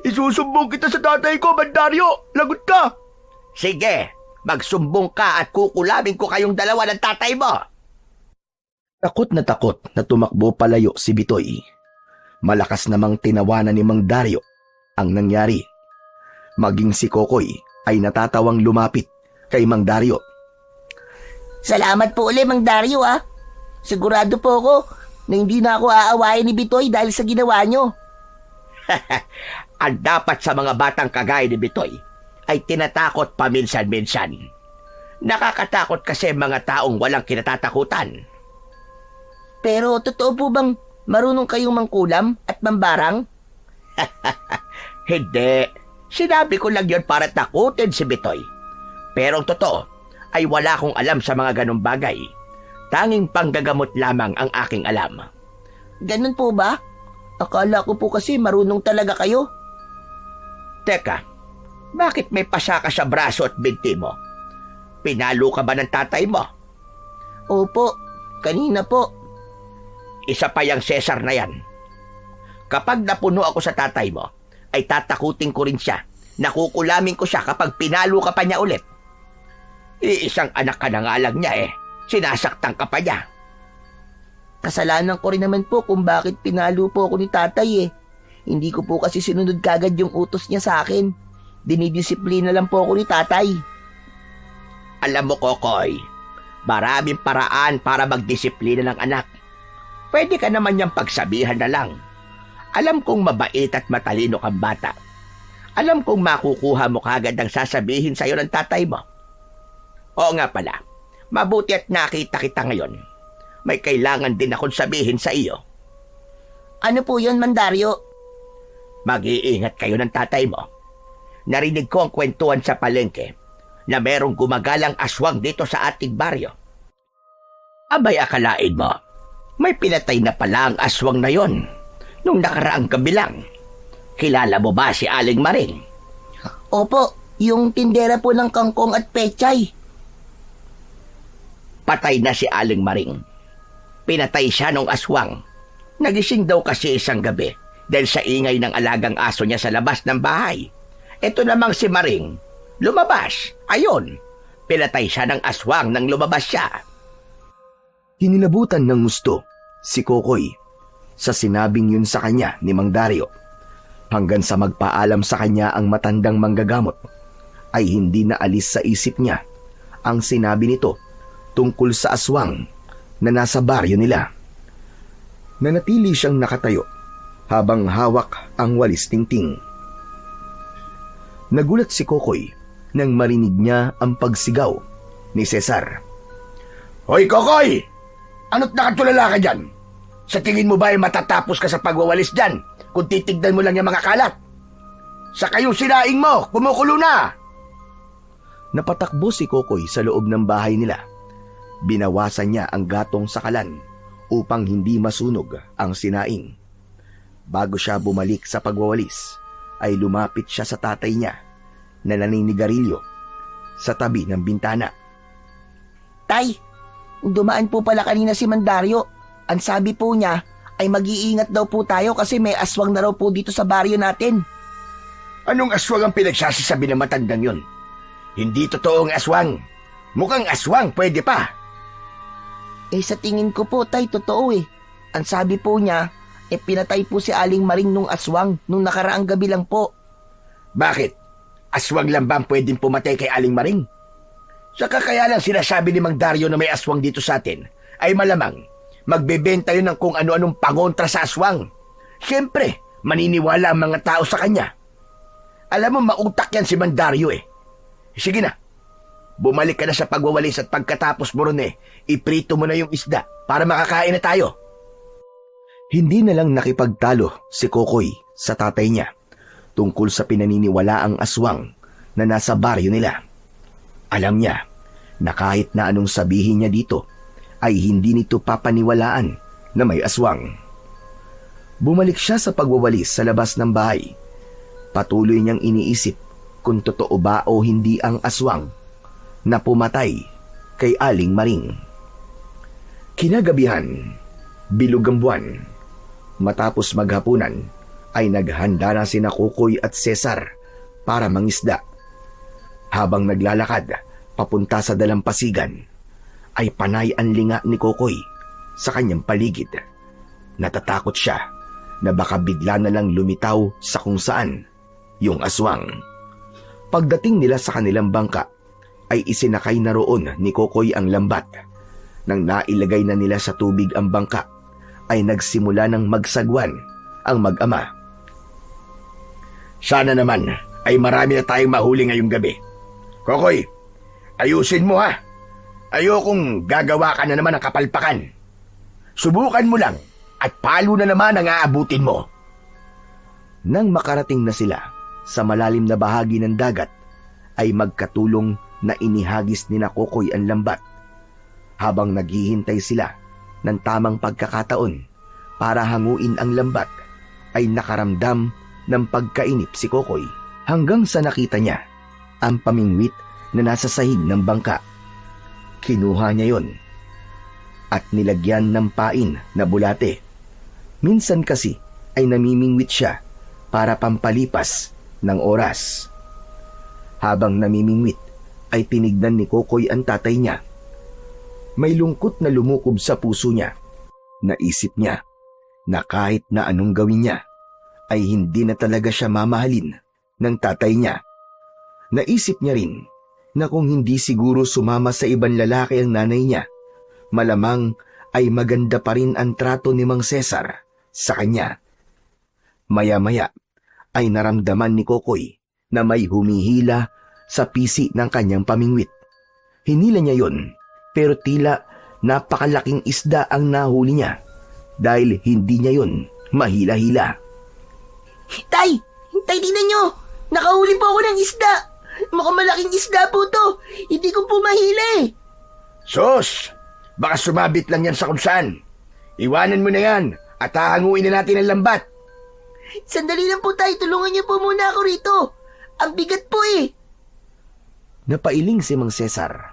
Isusumbong kita sa tatay ko, Mandario! Lagot ka! Sige, magsumbong ka at kukulamin ko kayong dalawa ng tatay mo. Takot na tumakbo palayo si Bitoy. Malakas namang tinawanan ni Mang Dario ang nangyari. Maging si Kokoy ay natatawang lumapit kay Mang Dario. Salamat po ulit, Mang Dario ah. Sigurado po ako na hindi na ako aawayin ni Bitoy dahil sa ginawa nyo. Ang dapat sa mga batang kagaya ni Bitoy ay tinatakot paminsan-minsan. Nakakatakot kasi mga taong walang kinatatakutan. Pero totoo po bang marunong kayong mangkulam at mambarang? Hindi. Sinabi ko lang yon para takutin si Bitoy. Pero ang totoo ay wala akong alam sa mga ganong bagay. Tanging panggagamot lamang ang aking alam. Ganun po ba? Akala ko po kasi marunong talaga kayo. Teka, bakit may pasa ka sa braso at binti mo? Pinalo ka ba ng tatay mo? Opo, kanina po. Isa pa yung Cesar na yan. Kapag napuno ako sa tatay mo, ay tatakutin ko rin siya. Nakukulamin ko siya kapag pinalo ka pa niya ulit. Iisang anak ka na nga lang niya eh. Sinasaktan ka pa niya. Kasalanan ko rin naman po kung bakit pinalo po ako ni tatay eh. Hindi ko po kasi sinunod kagad yung utos niya sa akin. Dinidisiplina lang po ako ni tatay. Alam mo, Kokoy, maraming paraan para magdisiplina ng anak. Pwede ka naman niyang pagsabihan na lang. Alam kong mabait at matalino kang bata. Alam kong makukuha mo kagad ang sasabihin sa'yo ng tatay mo. Oo nga pala, mabuti at nakita kita ngayon. May kailangan din akong sabihin sa iyo. Ano po yun, Mandario? Mag-iingat kayo ng tatay mo. Narinig ko ang kwentuhan sa palengke na merong gumagalang aswang dito sa ating baryo. Abay, akalain mo, may pinatay na pala ang aswang na yon nung nakaraang gabi lang. Kilala mo ba si Aling Maring? Opo, yung tindera po ng kangkong at pechay. Patay na si Aling Maring. Pinatay siya ng aswang. Nagising daw kasi isang gabi dahil sa ingay ng alagang aso niya sa labas ng bahay. Ito namang si Maring, lumabas. Ayon, pinatay siya ng aswang nang lumabas siya. Hinilabutan ng gusto si Kokoy sa sinabing yun sa kanya ni Mang Dario. Hanggang sa magpaalam sa kanya ang matandang manggagamot, ay hindi na alis sa isip niya ang sinabi nito tungkol sa aswang na nasa baryo nila. Nanatili siyang nakatayo habang hawak ang walis tingting. Nagulat si Kokoy nang marinig niya ang pagsigaw ni Cesar. Hoy, Kokoy! Ano't nakatulala ka dyan? Sa tingin mo ba ay matatapos ka sa pagwawalis dyan kung titignan mo lang yung mga kalat? Sa kayong sinaing mo, kumukulo na! Napatakbo si Kokoy sa loob ng bahay nila. Binawasan niya ang gatong sa kalan upang hindi masunog ang sinaing. Bago siya bumalik sa pagwawalis, ay lumapit siya sa tatay niya na naninigarilyo sa tabi ng bintana. Tay, dumaan po pala kanina si Mandario. Ang sabi po niya ay mag-iingat daw po tayo kasi may aswang na raw po dito sa baryo natin. Anong aswang ang pinagsasasabi ng matandang yun? Hindi totoong aswang. Mukhang aswang, pwede pa. Sa tingin ko po, tay, totoo eh. Ang sabi po niya, pinatay po si Aling Maring nung aswang nung nakaraang gabi lang po. Bakit? Aswang lang ba ang pwedeng pumatay kay Aling Maring? Saka kaya lang sinasabi ni Mang Dario na may aswang dito sa atin, ay malamang magbebenta yun ng kung ano-anong pangontra sa aswang. Siyempre, maniniwala ang mga tao sa kanya. Alam mo, mautak yan si Mang Dario eh. Sige na, bumalik ka na sa pagwawalis at pagkatapos mo ron iprito mo na yung isda para makakain na tayo. Hindi na lang nakipagtalo si Kokoy sa tatay niya tungkol sa pinaniniwalaang aswang na nasa baryo nila. Alam niya na kahit na anong sabihin niya dito ay hindi nito papaniwalaan na may aswang. Bumalik siya sa pagwawalis sa labas ng bahay. Patuloy niyang iniisip kung totoo ba o hindi ang aswang na pumatay kay Aling Maring. Kinagabihan, bilog ang buwan. Matapos maghapunan, ay naghanda na sina Kokoy at Cesar para mangisda. Habang naglalakad papunta sa dalampasigan, ay panay ang linga ni Kokoy sa kanyang paligid. Natatakot siya na baka bigla na lang lumitaw sa kung saan yung aswang. Pagdating nila sa kanilang bangka, ay isinakay na roon ni Kokoy ang lambat. Nang nailagay na nila sa tubig ang bangka, ay nagsimula ng magsagwan ang mag-ama. Sana naman ay marami na tayong mahuli ngayong gabi. Kokoy, ayusin mo ha. Ayokong gagawa ka na naman ng kapalpakan. Subukan mo lang at palo na naman ang aabutin mo. Nang makarating na sila sa malalim na bahagi ng dagat, ay magkatulong na inihagis ni na Kokoy ang lambat. Habang naghihintay sila ng tamang pagkakataon para hanguin ang lambat, ay nakaramdam ng pagkainip si Kokoy hanggang sa nakita niya ang pamingwit na nasa sahig ng bangka. Kinuha niya yon at nilagyan ng pain na bulate. Minsan kasi ay namimingwit siya para pampalipas ng oras. Habang namimingwit ay tinignan ni Kokoy ang tatay niya. May lungkot na lumukob sa puso niya. Naisip niya na kahit na anong gawin niya, ay hindi na talaga siya mamahalin ng tatay niya. Naisip niya rin na kung hindi siguro sumama sa ibang lalaki ang nanay niya, malamang ay maganda pa rin ang trato ni Mang Cesar sa kanya. Maya-maya ay naramdaman ni Kokoy na may humihila sa pisi ng kanyang pamingwit. Hinila niya yon, pero tila napakalaking isda ang nahuli niya dahil hindi niya yon mahila-hila. Tay! Tay, tingnan nyo! Nakahuli po ako ng isda! Mukhang malaking isda po to. Hindi ko po mahili. Sus! Baka sumabit lang yan sa kung saan. Iwanan mo na yan at hahanguin na natin ang lambat. Sandali lang po tay, tulungan niyo po muna ako rito. Ang bigat po eh. Napailing si Mang Cesar.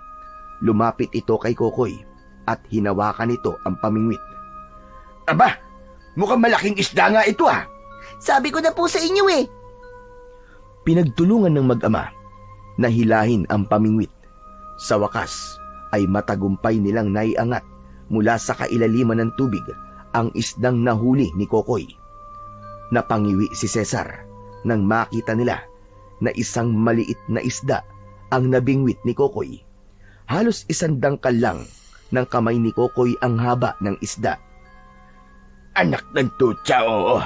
Lumapit ito kay Kokoy at hinawakan nito ang pamingwit. Aba, mukhang malaking isda nga ito ah. Sabi ko na po sa inyo eh. Pinagtulungan ng mag-ama na hilahin ang pamingwit. Sa wakas ay matagumpay nilang naiangat mula sa kailaliman ng tubig ang isdang nahuli ni Kokoy. Napangiwi si Cesar nang makita nila na isang maliit na isda ang nabingwit ni Kokoy. Halos 1 dangkal lang ng kamay ni Kokoy ang haba ng isda. Anak ng tutsa, oo.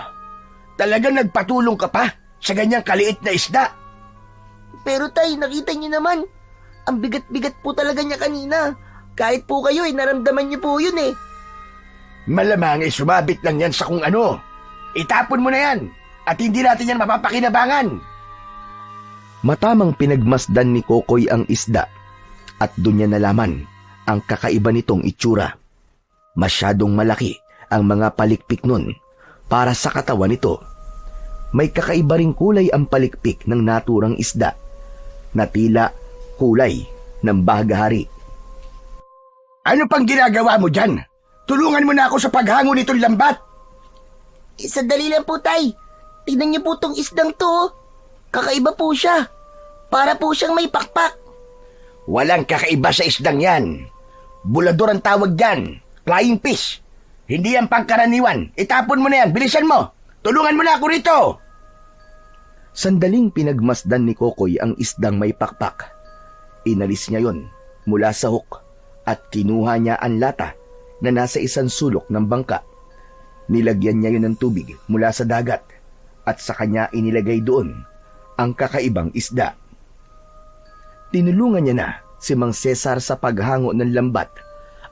Talagang nagpatulong ka pa sa ganyang kaliit na isda. Pero tay, nakita niyo naman. Ang bigat-bigat po talaga niya kanina. Kahit po kayo eh, naramdaman niyo po yun eh. Malamang ay sumabit lang yan sa kung ano. Itapon mo na yan at hindi natin yan mapapakinabangan. Matamang pinagmasdan ni Kokoy ang isda at doon niya nalaman ang kakaiba nitong itsura. Masyadong malaki ang mga palikpik nun para sa katawan nito. May kakaiba ring kulay ang palikpik ng naturang isda na tila kulay ng bahagahari. Ano pang ginagawa mo dyan? Tulungan mo na ako sa paghango nitong lambat. Sandali lang po tay. Tignan niyo po tong isdang to. Oh. Kakaiba po siya. Para po siyang may pakpak. Walang kakaiba sa isdang yan. Bulador ang tawag dyan. Flying fish. Hindi yan pangkaraniwan. Itapon mo na yan. Bilisan mo. Tulungan mo na ako rito. Sandaling pinagmasdan ni Kokoy ang isdang may pakpak. Inalis niya yon mula sa hook at kinuha niya ang lata na nasa isang sulok ng bangka. Nilagyan niya yun ng tubig mula sa dagat at sa kanya inilagay doon ang kakaibang isda. Tinulungan niya na si Mang Cesar sa paghango ng lambat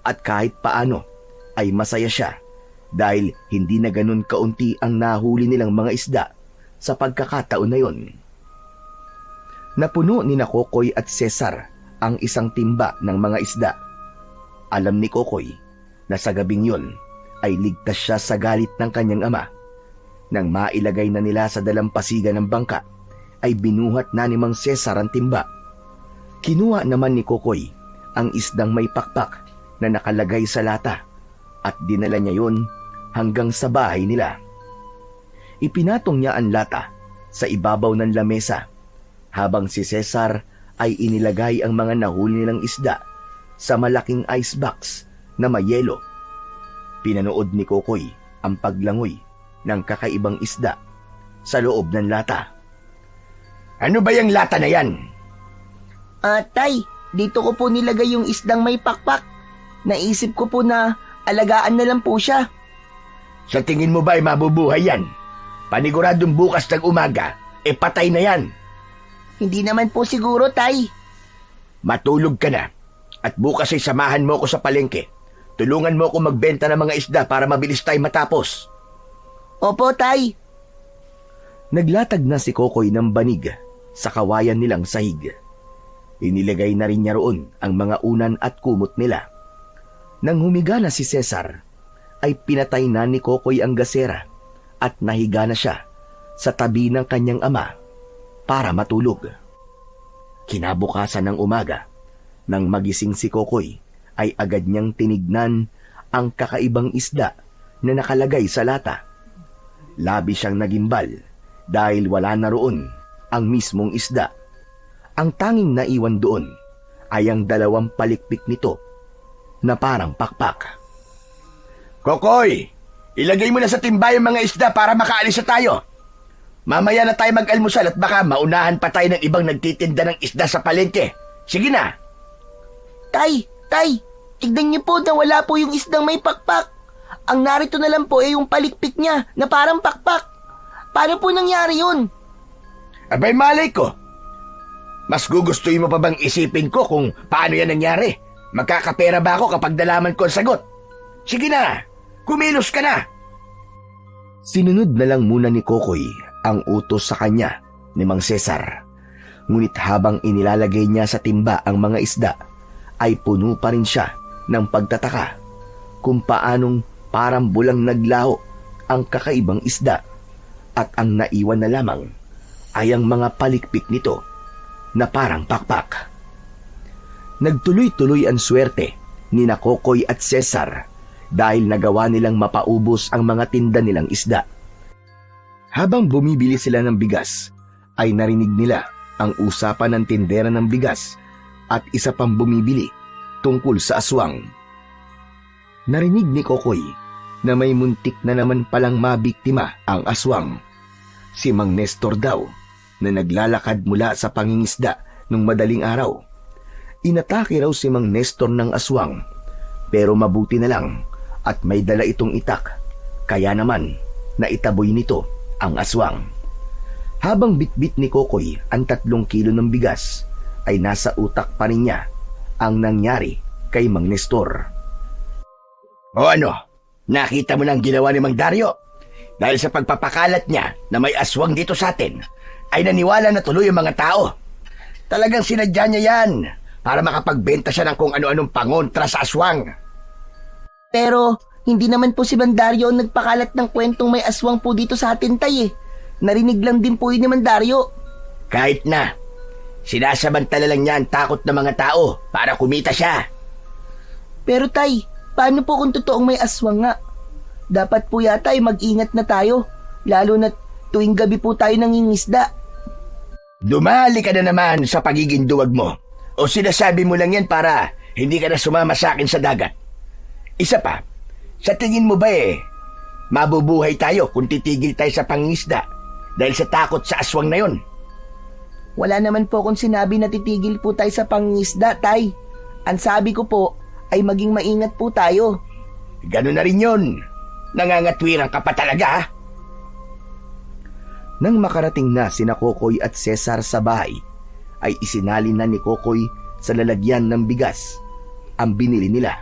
at kahit paano ay masaya siya dahil hindi na ganun kaunti ang nahuli nilang mga isda sa pagkakataon na yon. Napuno ni Kokoy at Cesar ang isang timba ng mga isda. Alam ni Kokoy na sa gabing yon ay ligtas siya sa galit ng kanyang ama. Nang mailagay na nila sa dalampasigan ng bangka, ay binuhat na ni Mang Cesar ang timba. Kinuha naman ni Kokoy ang isdang may pakpak na nakalagay sa lata at dinala niya yon hanggang sa bahay nila. Ipinatong niya ang lata sa ibabaw ng lamesa habang si Cesar ay inilagay ang mga nahuli nilang isda sa malaking icebox na may yelo. Pinanood ni Kokoy ang paglangoy ng kakaibang isda sa loob ng lata. Ano ba yung lata na yan? Tay, dito ko po nilagay yung isdang may pakpak. Naisip ko po na alagaan na lang po siya. Sa tingin mo ba ay mabubuhay yan? Paniguradong bukas ng umaga, patay na yan. Hindi naman po siguro, tay. Matulog ka na at bukas ay samahan mo ko sa palengke. Tulungan mo ako magbenta ng mga isda para mabilis tayo matapos. Opo, tay. Naglatag na si Kokoy ng banig sa kawayan nilang sahig. Inilagay na rin niya roon ang mga unan at kumot nila. Nang humiga na si Cesar, ay pinatay na ni Kokoy ang gasera at nahiga na siya sa tabi ng kanyang ama para matulog. Kinabukasan ng umaga, nang magising si Kokoy, ay agad niyang tinignan ang kakaibang isda na nakalagay sa lata. Labi siyang nagimbal dahil wala na roon ang mismong isda. Ang tanging naiwan doon ay ang 2 palikpik nito na parang pakpak. Kokoy, ilagay mo na sa timba yung mga isda para makaalis na tayo. Mamaya na tayo mag-almusal at baka maunahan pa tayo ng ibang nagtitinda ng isda sa palengke. Sige na. Tay, tignan niyo po na wala po yung isdang may pakpak. Ang narito na lang po ay yung palikpik niya na parang pakpak. Paano po nangyari yun? Abay malay ko. Mas gugustuhin mo pa bang isipin ko kung paano yan nangyari? Magkakapera ba ako kapag nalaman ko ang sagot? Sige na, kumilos ka na. Sinunod na lang muna ni Kokoy ang utos sa kanya ni Mang Cesar. Ngunit habang inilalagay niya sa timba ang mga isda, ay puno pa rin siya ng pagtataka kung paanong parang bulang naglaho ang kakaibang isda at ang naiwan na lamang ay ang mga palikpik nito na parang pakpak. Nagtuloy-tuloy ang swerte ni Kokoy at Cesar dahil nagawa nilang mapaubos ang mga tinda nilang isda. Habang bumibili sila ng bigas, ay narinig nila ang usapan ng tindera ng bigas at isa pang bumibili tungkol sa aswang. Narinig ni Kokoy na may muntik na naman palang mabiktima ang aswang. Si Mang Nestor daw na naglalakad mula sa pangingisda nung madaling araw. Inatake raw si Mang Nestor ng aswang, pero mabuti na lang at may dala itong itak, kaya naman naitaboy nito ang aswang. Habang bitbit ni Kokoy ang 3 kilo ng bigas, ay nasa utak pa rin niya ang nangyari kay Mang Nestor. O ano, nakita mo na ang ginawa ni Mang Dario? Dahil sa pagpapakalat niya na may aswang dito sa atin, ay naniwala na tuloy ang mga tao. Talagang sinadya niya yan para makapagbenta siya ng kung ano-anong pangontra sa aswang. Pero hindi naman po si Mandario ang nagpakalat ng kwentong may aswang po dito sa atin, Tay eh. Narinig lang din po yun ni Mandario. Kahit na, sinasabantala lang niya ang takot ng mga tao para kumita siya. Pero Tay, paano po kung totoong may aswang nga? Dapat po yata ay mag-ingat na tayo, lalo na tuwing gabi po tayo nangingisda. Dumali ka na naman sa pagiging duwag mo. O sinasabi mo lang yan para hindi ka na sumama sa akin sa dagat. Isa pa, sa tingin mo ba mabubuhay tayo kung titigil tayo sa pangingisda dahil sa takot sa aswang na yon? Wala naman po kung sinabi na titigil po tayo sa pangingisda, Tay. Ang sabi ko po ay maging maingat po tayo. Ganun na rin yun. Nangangatwiran ka pa talaga, ha? Nang makarating na sina Kokoy at Cesar sa bahay, ay isinalin na ni Kokoy sa lalagyan ng bigas ang binili nila.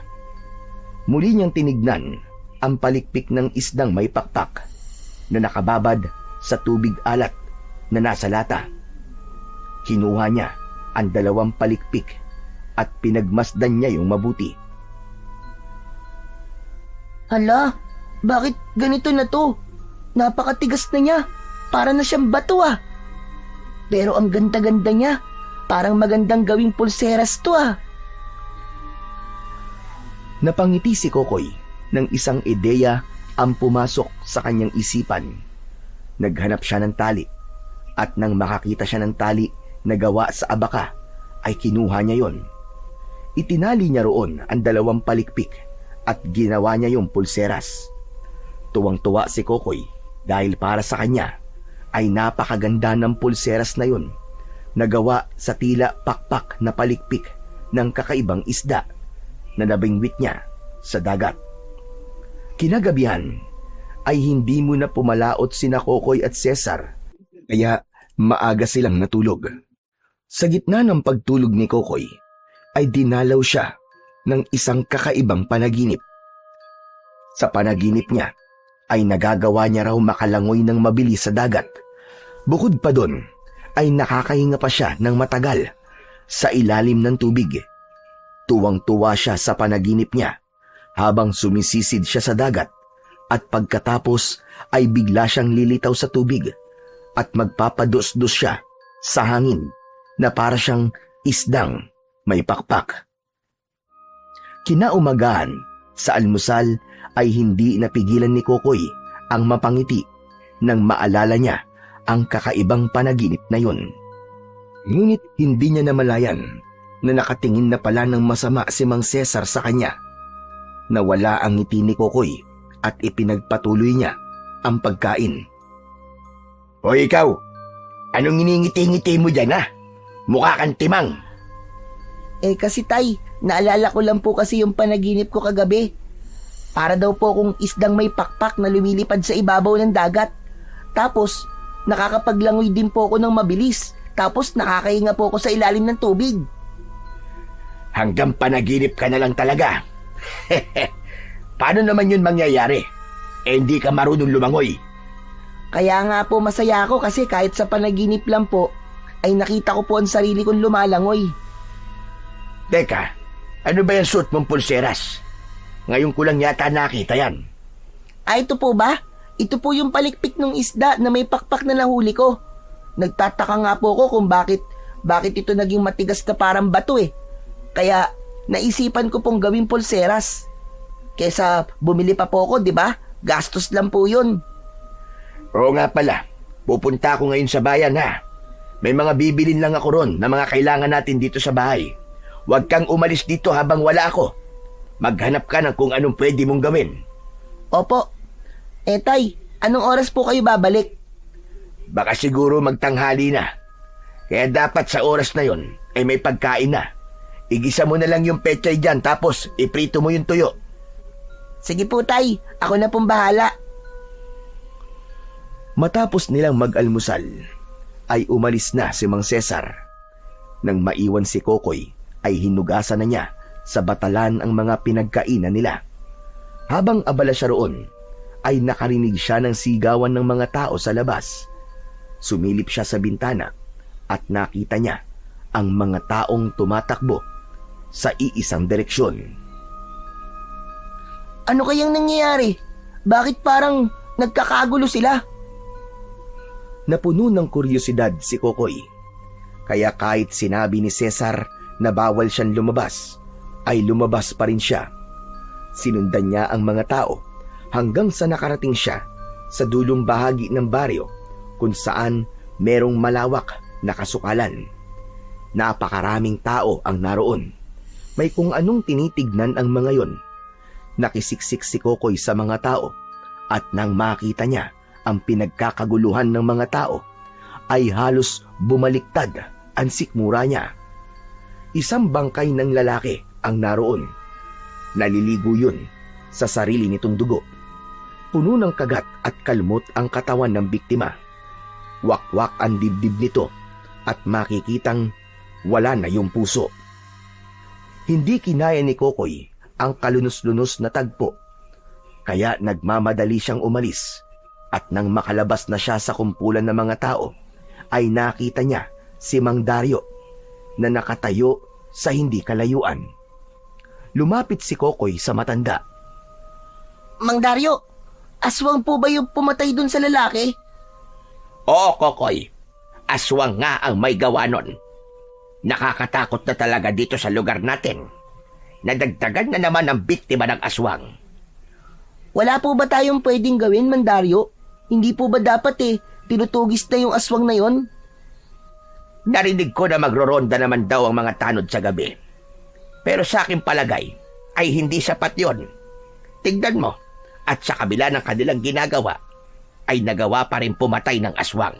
Muli niyang tinignan ang palikpik ng isdang may pakpak na nakababad sa tubig alat na nasa lata. Kinuha niya ang 2 palikpik at pinagmasdan niya yung mabuti. Hala, bakit ganito na to? Napakatigas na niya. Para na siyang bato ah. Pero ang ganda-ganda niya. Parang magandang gawing pulseras to ah. Napangiti si Kokoy ng isang ideya ang pumasok sa kanyang isipan. Naghanap siya ng tali at nang makakita siya ng tali na gawa sa abaka ay kinuha niya yon. Itinali niya roon ang 2 palikpik at ginawa niya yung pulseras. Tuwang-tuwa si Kokoy dahil para sa kanya ay napakaganda ng pulseras na yun, nagawa sa tila pakpak na palikpik ng kakaibang isda na nabingwit niya sa dagat. Kinagabihan ay hindi mo na pumalaot sina Kokoy at Cesar, kaya maaga silang natulog. Sa gitna ng pagtulog ni Kokoy ay dinalaw siya ng isang kakaibang panaginip. Sa panaginip niya ay nagagawa niya raw makalangoy ng mabilis sa dagat. Bukod pa doon, ay nakakahinga pa siya ng matagal sa ilalim ng tubig. Tuwang-tuwa siya sa panaginip niya habang sumisisid siya sa dagat at pagkatapos ay bigla siyang lilitaw sa tubig at magpapadus-dus siya sa hangin na para siyang isdang may pakpak. Kinaumagahan, sa almusal ay hindi napigilan ni Kokoy ang mapangiti nang maalala niya ang kakaibang panaginip na yun. Ngunit hindi niya namalayan na nakatingin na pala ng masama si Mang Cesar sa kanya. Nawala ang ngiti ni Kokoy at ipinagpatuloy niya ang pagkain. O ikaw, anong iningiti-ngiti mo dyan, ha? Mukha kang timang. Kasi Tay, naalala ko lang po kasi yung panaginip ko kagabi. Para daw po akong isdang may pakpak na lumilipad sa ibabaw ng dagat. Tapos, nakakapaglangoy din po ako ng mabilis. Tapos, nakakahinga po ako sa ilalim ng tubig. Hanggang panaginip ka na lang talaga. Paano naman yun mangyayari? Hindi ka marunong lumangoy. Kaya nga po masaya ako kasi kahit sa panaginip lang po, ay nakita ko po ang sarili kong lumalangoy. Teka, ano ba yung suot mong pulseras? Ngayon ko lang yata nakita yan. Ito po ba? Ito po yung palikpik ng isda na may pakpak na nahuli ko. Nagtataka nga po ako kung bakit ito naging matigas na parang bato eh. Kaya naisipan ko pong gawing pulseras. Kesa bumili pa po ako, di ba? Gastos lang po yun. Oo nga pala, pupunta ako ngayon sa bayan ha. May mga bibilin lang ako ron na mga kailangan natin dito sa bahay. Huwag kang umalis dito habang wala ako. Maghanap ka ng kung anong pwede mong gawin. Opo. Tay, anong oras po kayo babalik? Baka siguro magtanghali na. Kaya dapat sa oras na yon ay may pagkain na. Igisa mo na lang yung pechay dyan tapos iprito mo yung tuyo. Sige po, Tay. Ako na pong bahala. Matapos nilang mag-almusal, ay umalis na si Mang Cesar. Nang maiwan si Kokoy, ay hinugasan na niya sa batalan ang mga pinagkainan nila. Habang abala siya roon, ay nakarinig siya ng sigawan ng mga tao sa labas. Sumilip siya sa bintana at nakita niya ang mga taong tumatakbo sa iisang direksyon. Ano kayang nangyayari? Bakit parang nagkakagulo sila? Napuno ng kuryosidad si Kokoy. Kaya kahit sinabi ni Cesar na bawal siyang lumabas, ay lumabas pa rin siya. Sinundan niya ang mga tao hanggang sa nakarating siya sa dulong bahagi ng baryo kung saan merong malawak na kasukalan. Napakaraming tao ang naroon. May kung anong tinitignan ang mga yon. Nakisiksik si Kokoy sa mga tao at nang makita niya ang pinagkakaguluhan ng mga tao, ay halos bumaliktad ang sikmura niya. Isang bangkay ng lalaki ang naroon. Naliligo yun sa sarili nitong dugo. Puno ng kagat at kalmot ang katawan ng biktima. Wakwak ang dibdib nito at makikitang wala na yung puso. Hindi kinaya ni Kokoy ang kalunos-lunos na tagpo, kaya nagmamadali siyang umalis. At nang makalabas na siya sa kumpulan ng mga tao, ay nakita niya si Mang Dario na nakatayo sa hindi kalayuan. Lumapit si Kokoy sa matanda. Mang Dario, aswang po ba yung pumatay dun sa lalaki? Oo, Kokoy. Aswang nga ang may gawa nun. Nakakatakot na talaga dito sa lugar natin. Nadagdagan na naman ang biktima ng aswang. Wala po ba tayong pwedeng gawin, Mang Dario? Hindi po ba dapat tinutugis na yung aswang na yon? Narinig ko na magroronda naman daw ang mga tanod sa gabi. Pero sa aking palagay ay hindi sapat yon. Tignan mo, at sa kabila ng kanilang ginagawa, ay nagawa pa rin pumatay ng aswang.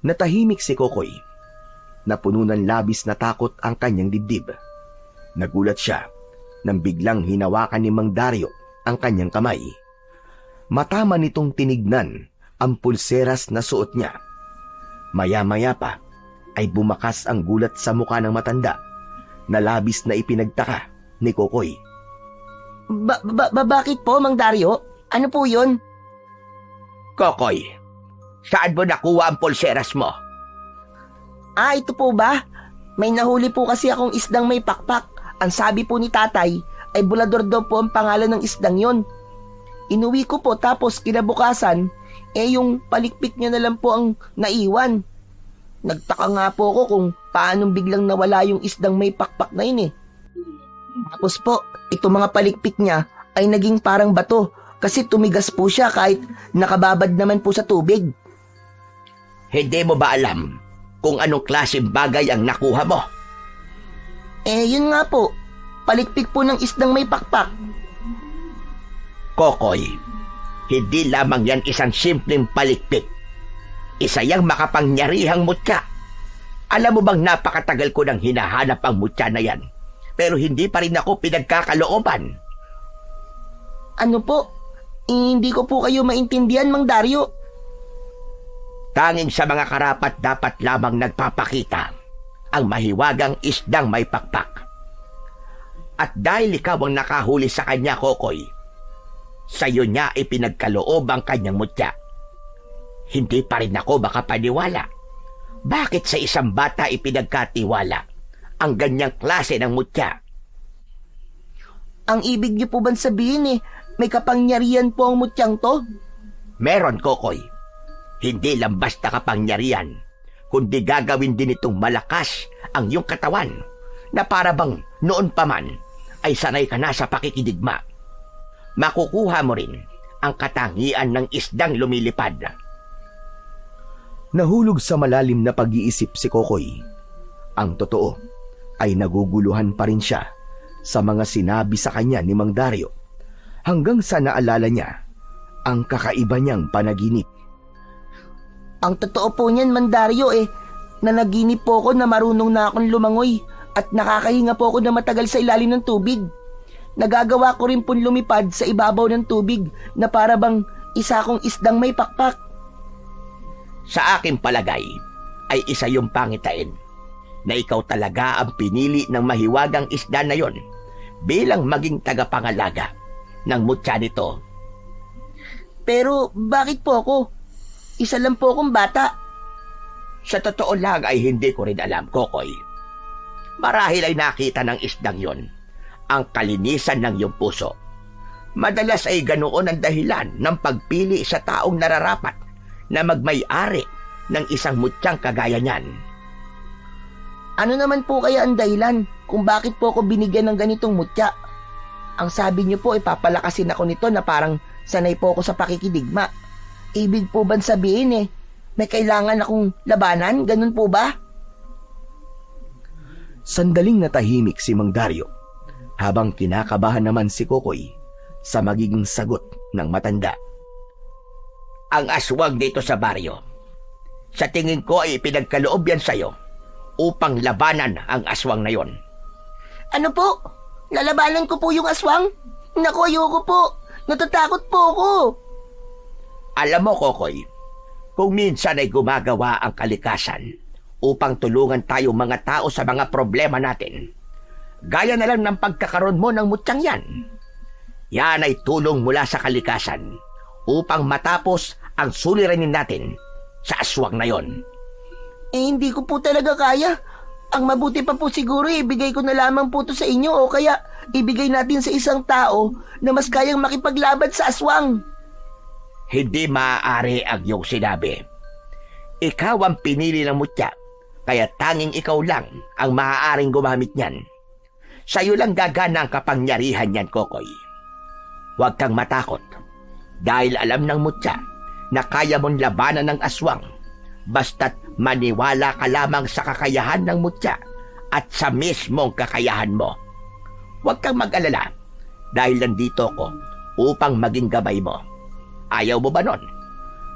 Natahimik si Kokoy. Napuno ng labis na takot ang kanyang dibdib. Nagulat siya nang biglang hinawakan ni Mang Dario ang kanyang kamay. Matama nitong tinignan ang pulseras na suot niya. Maya-maya pa ay bumakas ang gulat sa mukha ng matanda na labis na ipinagtaka ni Kokoy. Bakit po, Mang Dario? Ano po yun? Kokoy, saan mo nakuha ang pulseras mo? Ito po ba? May nahuli po kasi akong isdang may pakpak. Ang sabi po ni tatay ay bulador daw po ang pangalan ng isdang yon. Inuwi ko po tapos kinabukasan, yung palikpik niya na lang po ang naiwan. Nagtaka nga po ako kung paanong biglang nawala yung isdang may pakpak na yun. Tapos po, itong mga palikpik niya ay naging parang bato kasi tumigas po siya kahit nakababad naman po sa tubig. Hindi mo ba alam kung anong klaseng bagay ang nakuha mo? Yun nga po, palikpik po ng isdang may pakpak. Kokoy, hindi lamang yan isang simpleng palikpik. Isa yang makapangyarihang mutya. Alam mo bang napakatagal ko nang hinahanap ang mutya na yan, pero hindi pa rin ako pinagkakalooban. Ano po? Hindi ko po kayo maintindihan, Mang Dario. Tanging sa mga karapat dapat lamang nagpapakita ang mahiwagang isdang may pakpak. At dahil ikaw ang nakahuli sa kanya, Kokoy, sa'yo niya ipinagkaloob ang kanyang mutya. Hindi pa rin ako makapaniwala Bakit sa isang bata ipinagkatiwala ang ganyang klase ng mutya? Ang ibig niyo po bang sabihin may kapangyarihan po ang mutyang to? Meron, Kokoy. Hindi lang basta kapangyarihan, kundi gagawin din itong malakas ang iyong katawan na para bang noon pa man ay sanay ka na sa pakikidigma. Makukuha mo rin ang katangian ng isdang lumilipad. Nahulog sa malalim na pag-iisip si Kokoy. Ang totoo ay naguguluhan pa rin siya sa mga sinabi sa kanya ni Mang Dario hanggang sa naalala niya ang kakaiba niyang panaginip. Ang totoo po niyan, Mang Dario, nanaginip po ako na marunong na akong lumangoy at nakakahinga po ako na matagal sa ilalim ng tubig. Nagagawa ko rin pong lumipad sa ibabaw ng tubig na para bang isa kong isdang may pakpak. Sa aking palagay ay isa yung pangitain na ikaw talaga ang pinili ng mahiwagang isda na yon bilang maging tagapangalaga ng mutya nito. Pero bakit po ako? Isa lang po akong bata. Sa totoo lang ay hindi ko rin alam, Kokoy. Marahil ay nakita ng isdang yon ang kalinisan ng iyong puso. Madalas ay ganoon ang dahilan ng pagpili sa taong nararapat na magmay-ari ng isang mutyang kagaya niyan. Ano naman po kaya ang dahilan kung bakit po ako binigyan ng ganitong mutya? Ang sabi niyo po papalakasin ako nito na parang sanay po ako sa pakikidigma. Ibig po ba sabihin may kailangan akong labanan? Ganun po ba? Sandaling natahimik si Mang Dario habang kinakabahan naman si Kokoy sa magiging sagot ng matanda. Ang aswang dito sa baryo, sa tingin ko ay pinagkaloob yan sa'yo upang labanan ang aswang na yon. Ano po? Lalabanan ko po yung aswang? Naku, ayoko po. Natatakot po ako. Alam mo, Kokoy, kung minsan ay gumagawa ang kalikasan upang tulungan tayo mga tao sa mga problema natin, gaya na lang ng pagkakaroon mo ng mutyang yan. Yan ay tulong mula sa kalikasan upang matapos ang suliranin natin sa aswang na yon. Hindi ko po talaga kaya. Ang mabuti pa po siguro ibigay ko na lamang po to sa inyo o kaya ibigay natin sa isang tao na mas kayang makipaglaban sa aswang. Hindi maaari ang iyong sinabi. Ikaw ang pinili ng mutya, kaya tanging ikaw lang ang maaaring gumamit niyan. Sa'yo lang gagana ang kapangyarihan niyan, Kokoy. Huwag kang matakot, dahil alam ng mutya na kaya mong labanan ng aswang, basta't maniwala ka lamang sa kakayahan ng mutya at sa mismong kakayahan mo. Huwag kang mag-alala, dahil nandito ko upang maging gabay mo. Ayaw mo ba nun?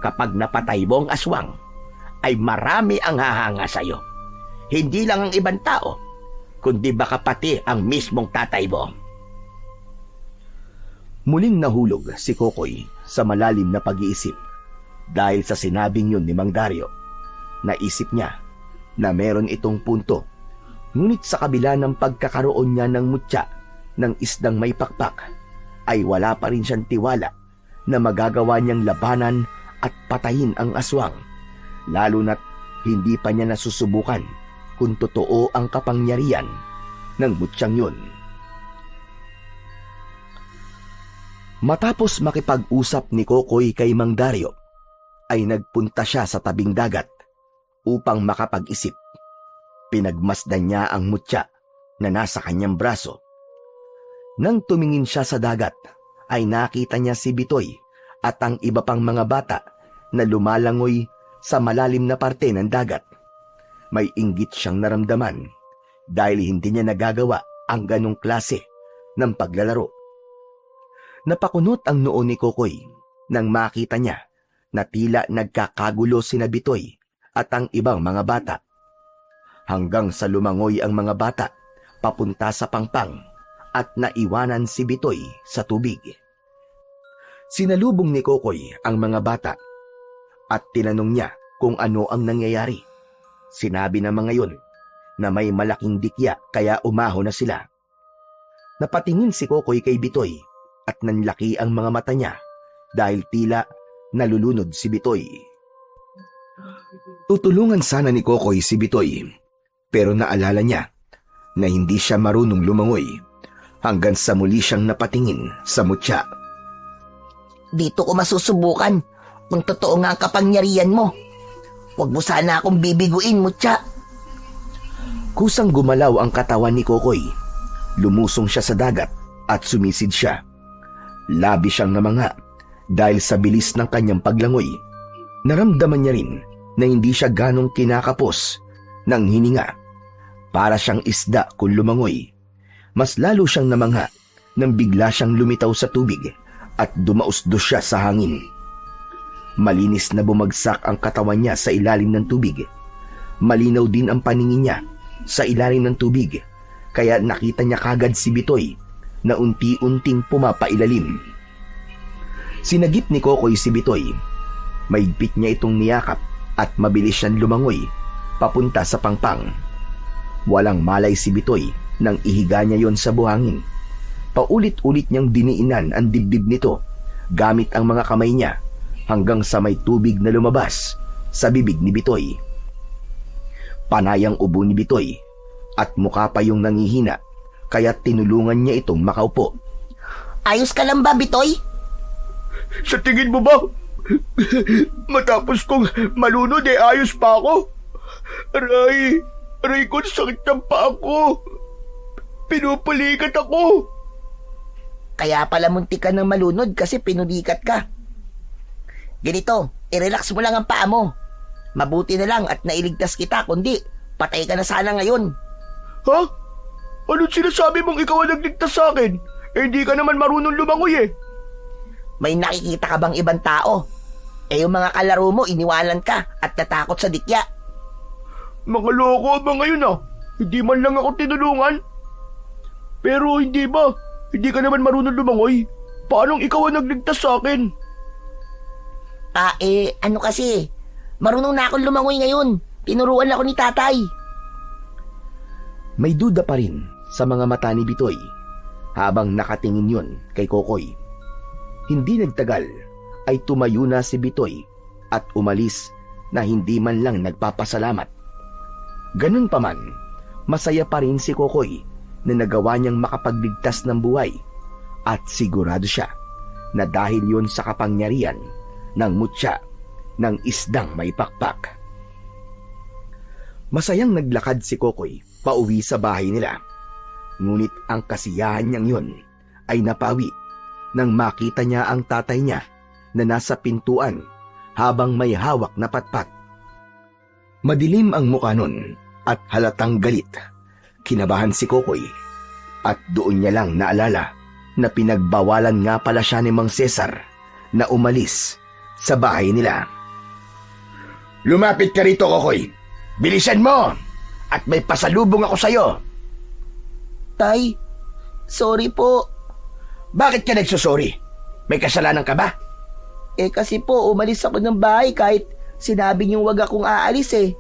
Kapag napatay mo ang aswang, ay marami ang hahanga sa'yo. Hindi lang ang ibang tao, kundi baka pati ang mismong tatay mo. Muling nahulog si Kokoy sa malalim na pag-iisip dahil sa sinabing yun ni Mang Dario. Naisip niya na meron itong punto, ngunit sa kabila ng pagkakaroon niya ng mutya ng isdang may pakpak, ay wala pa rin siyang tiwala na magagawa niyang labanan at patayin ang aswang, lalo na't hindi pa niya nasusubukan kung totoo ang kapangyarihan ng mutyang yun. Matapos makipag-usap ni Kokoy kay Mang Dario, ay nagpunta siya sa tabing dagat upang makapag-isip. Pinagmasdan niya ang mutya na nasa kanyang braso. Nang tumingin siya sa dagat, ay nakita niya si Bitoy at ang iba pang mga bata na lumalangoy sa malalim na parte ng dagat. May inggit siyang naramdaman dahil hindi niya nagagawa ang ganong klase ng paglalaro. Napakunot ang noo ni Kokoy nang makita niya na tila nagkakagulo sina Bitoy at ang ibang mga bata. Hanggang sa lumangoy ang mga bata papunta sa pangpang at naiwanan si Bitoy sa tubig. Sinalubong ni Kokoy ang mga bata at tinanong niya kung ano ang nangyayari. Sinabi ng mga yun na may malaking dikya kaya umahon na sila. Napatingin si Kokoy kay Bitoy at nanlaki ang mga mata niya dahil tila nalulunod si Bitoy. Tutulungan sana ni Kokoy si Bitoy, pero naalala niya na hindi siya marunong lumangoy hanggang sa muli siyang napatingin sa mutya. Dito ko masusubukan kung totoo nga ang kapangyarihan mo. Huwag mo sana akong bibiguin, Mutya. Kusang gumalaw ang katawan ni Kokoy. Lumusong siya sa dagat at sumisid siya. Labi siyang namanga dahil sa bilis ng kanyang paglangoy. Naramdaman niya rin na hindi siya ganong kinakapos ng hininga. Para siyang isda kung lumangoy. Mas lalo siyang namanga nang bigla siyang lumitaw sa tubig at dumausdos siya sa hangin. Malinis na bumagsak ang katawan niya sa ilalim ng tubig. Malinaw din ang paningin niya sa ilalim ng tubig, kaya nakita niya kagad si Bitoy na unti-unting pumapailalim. Sinagip ni Kokoy si Bitoy. Mahigpit niya itong niyakap at mabilis siyang lumangoy papunta sa pangpang. Walang malay si Bitoy nang ihiga niya yon sa buhangin. Paulit-ulit niyang diniinan ang dibdib nito gamit ang mga kamay niya hanggang sa may tubig na lumabas sa bibig ni Bitoy. Panayang ubo ni Bitoy at mukha pa yung nangihina, kaya tinulungan niya itong makaupo. Ayos ka lang ba, Bitoy? Sa tingin mo ba? Matapos kong malunod ayos pa ako? Aray ko, sakit ng paa ko. Pinupulikat ako. Kaya pala muntik ka ng malunod kasi pinulikat ka. Ganito, i-relax mo lang ang paa mo. Mabuti na lang at nailigtas kita, kundi patay ka na sana ngayon. Ha? Anong sinasabi mong ikaw ang nagligtas sa akin? Hindi ka naman marunong lumangoy eh. May nakikita ka bang ibang tao? Yung mga kalaro mo, iniwanan ka at natakot sa dikya. Mga loko ba ngayon ah? Hindi man lang ako tinulungan. Pero hindi ba? Hindi ka naman marunong lumangoy. Paanong ikaw ang nagligtas sa akin? Ano kasi? Marunong na akong lumangoy ngayon. Tinuruan ako ni tatay. May duda pa rin sa mga mata ni Bitoy habang nakatingin yun kay Kokoy. Hindi nagtagal ay tumayo na si Bitoy at umalis na hindi man lang nagpapasalamat. Ganun pa man, masaya pa rin si Kokoy na nagawa niyang makapagligtas ng buhay at sigurado siya na dahil yun sa kapangyarihan ng mutya ng isdang may pakpak. Masayang naglakad si Kokoy pauwi sa bahay nila. Ngunit ang kasiyahan niyang yun ay napawi nang makita niya ang tatay niya na nasa pintuan habang may hawak na patpat. Madilim ang mukha nun at halatang galit. Kinabahan si Kokoy at doon niya lang naalala na pinagbawalan nga pala siya ni Mang Cesar na umalis sa bahay nila. Lumapit ka rito, Kokoy. Bilisan mo! At may pasalubong ako sa'yo. Tay, sorry po. Bakit ka nagsusorry? May kasalanan ka ba? Kasi po umalis ako ng bahay kahit sinabi niyong wag akong aalis eh.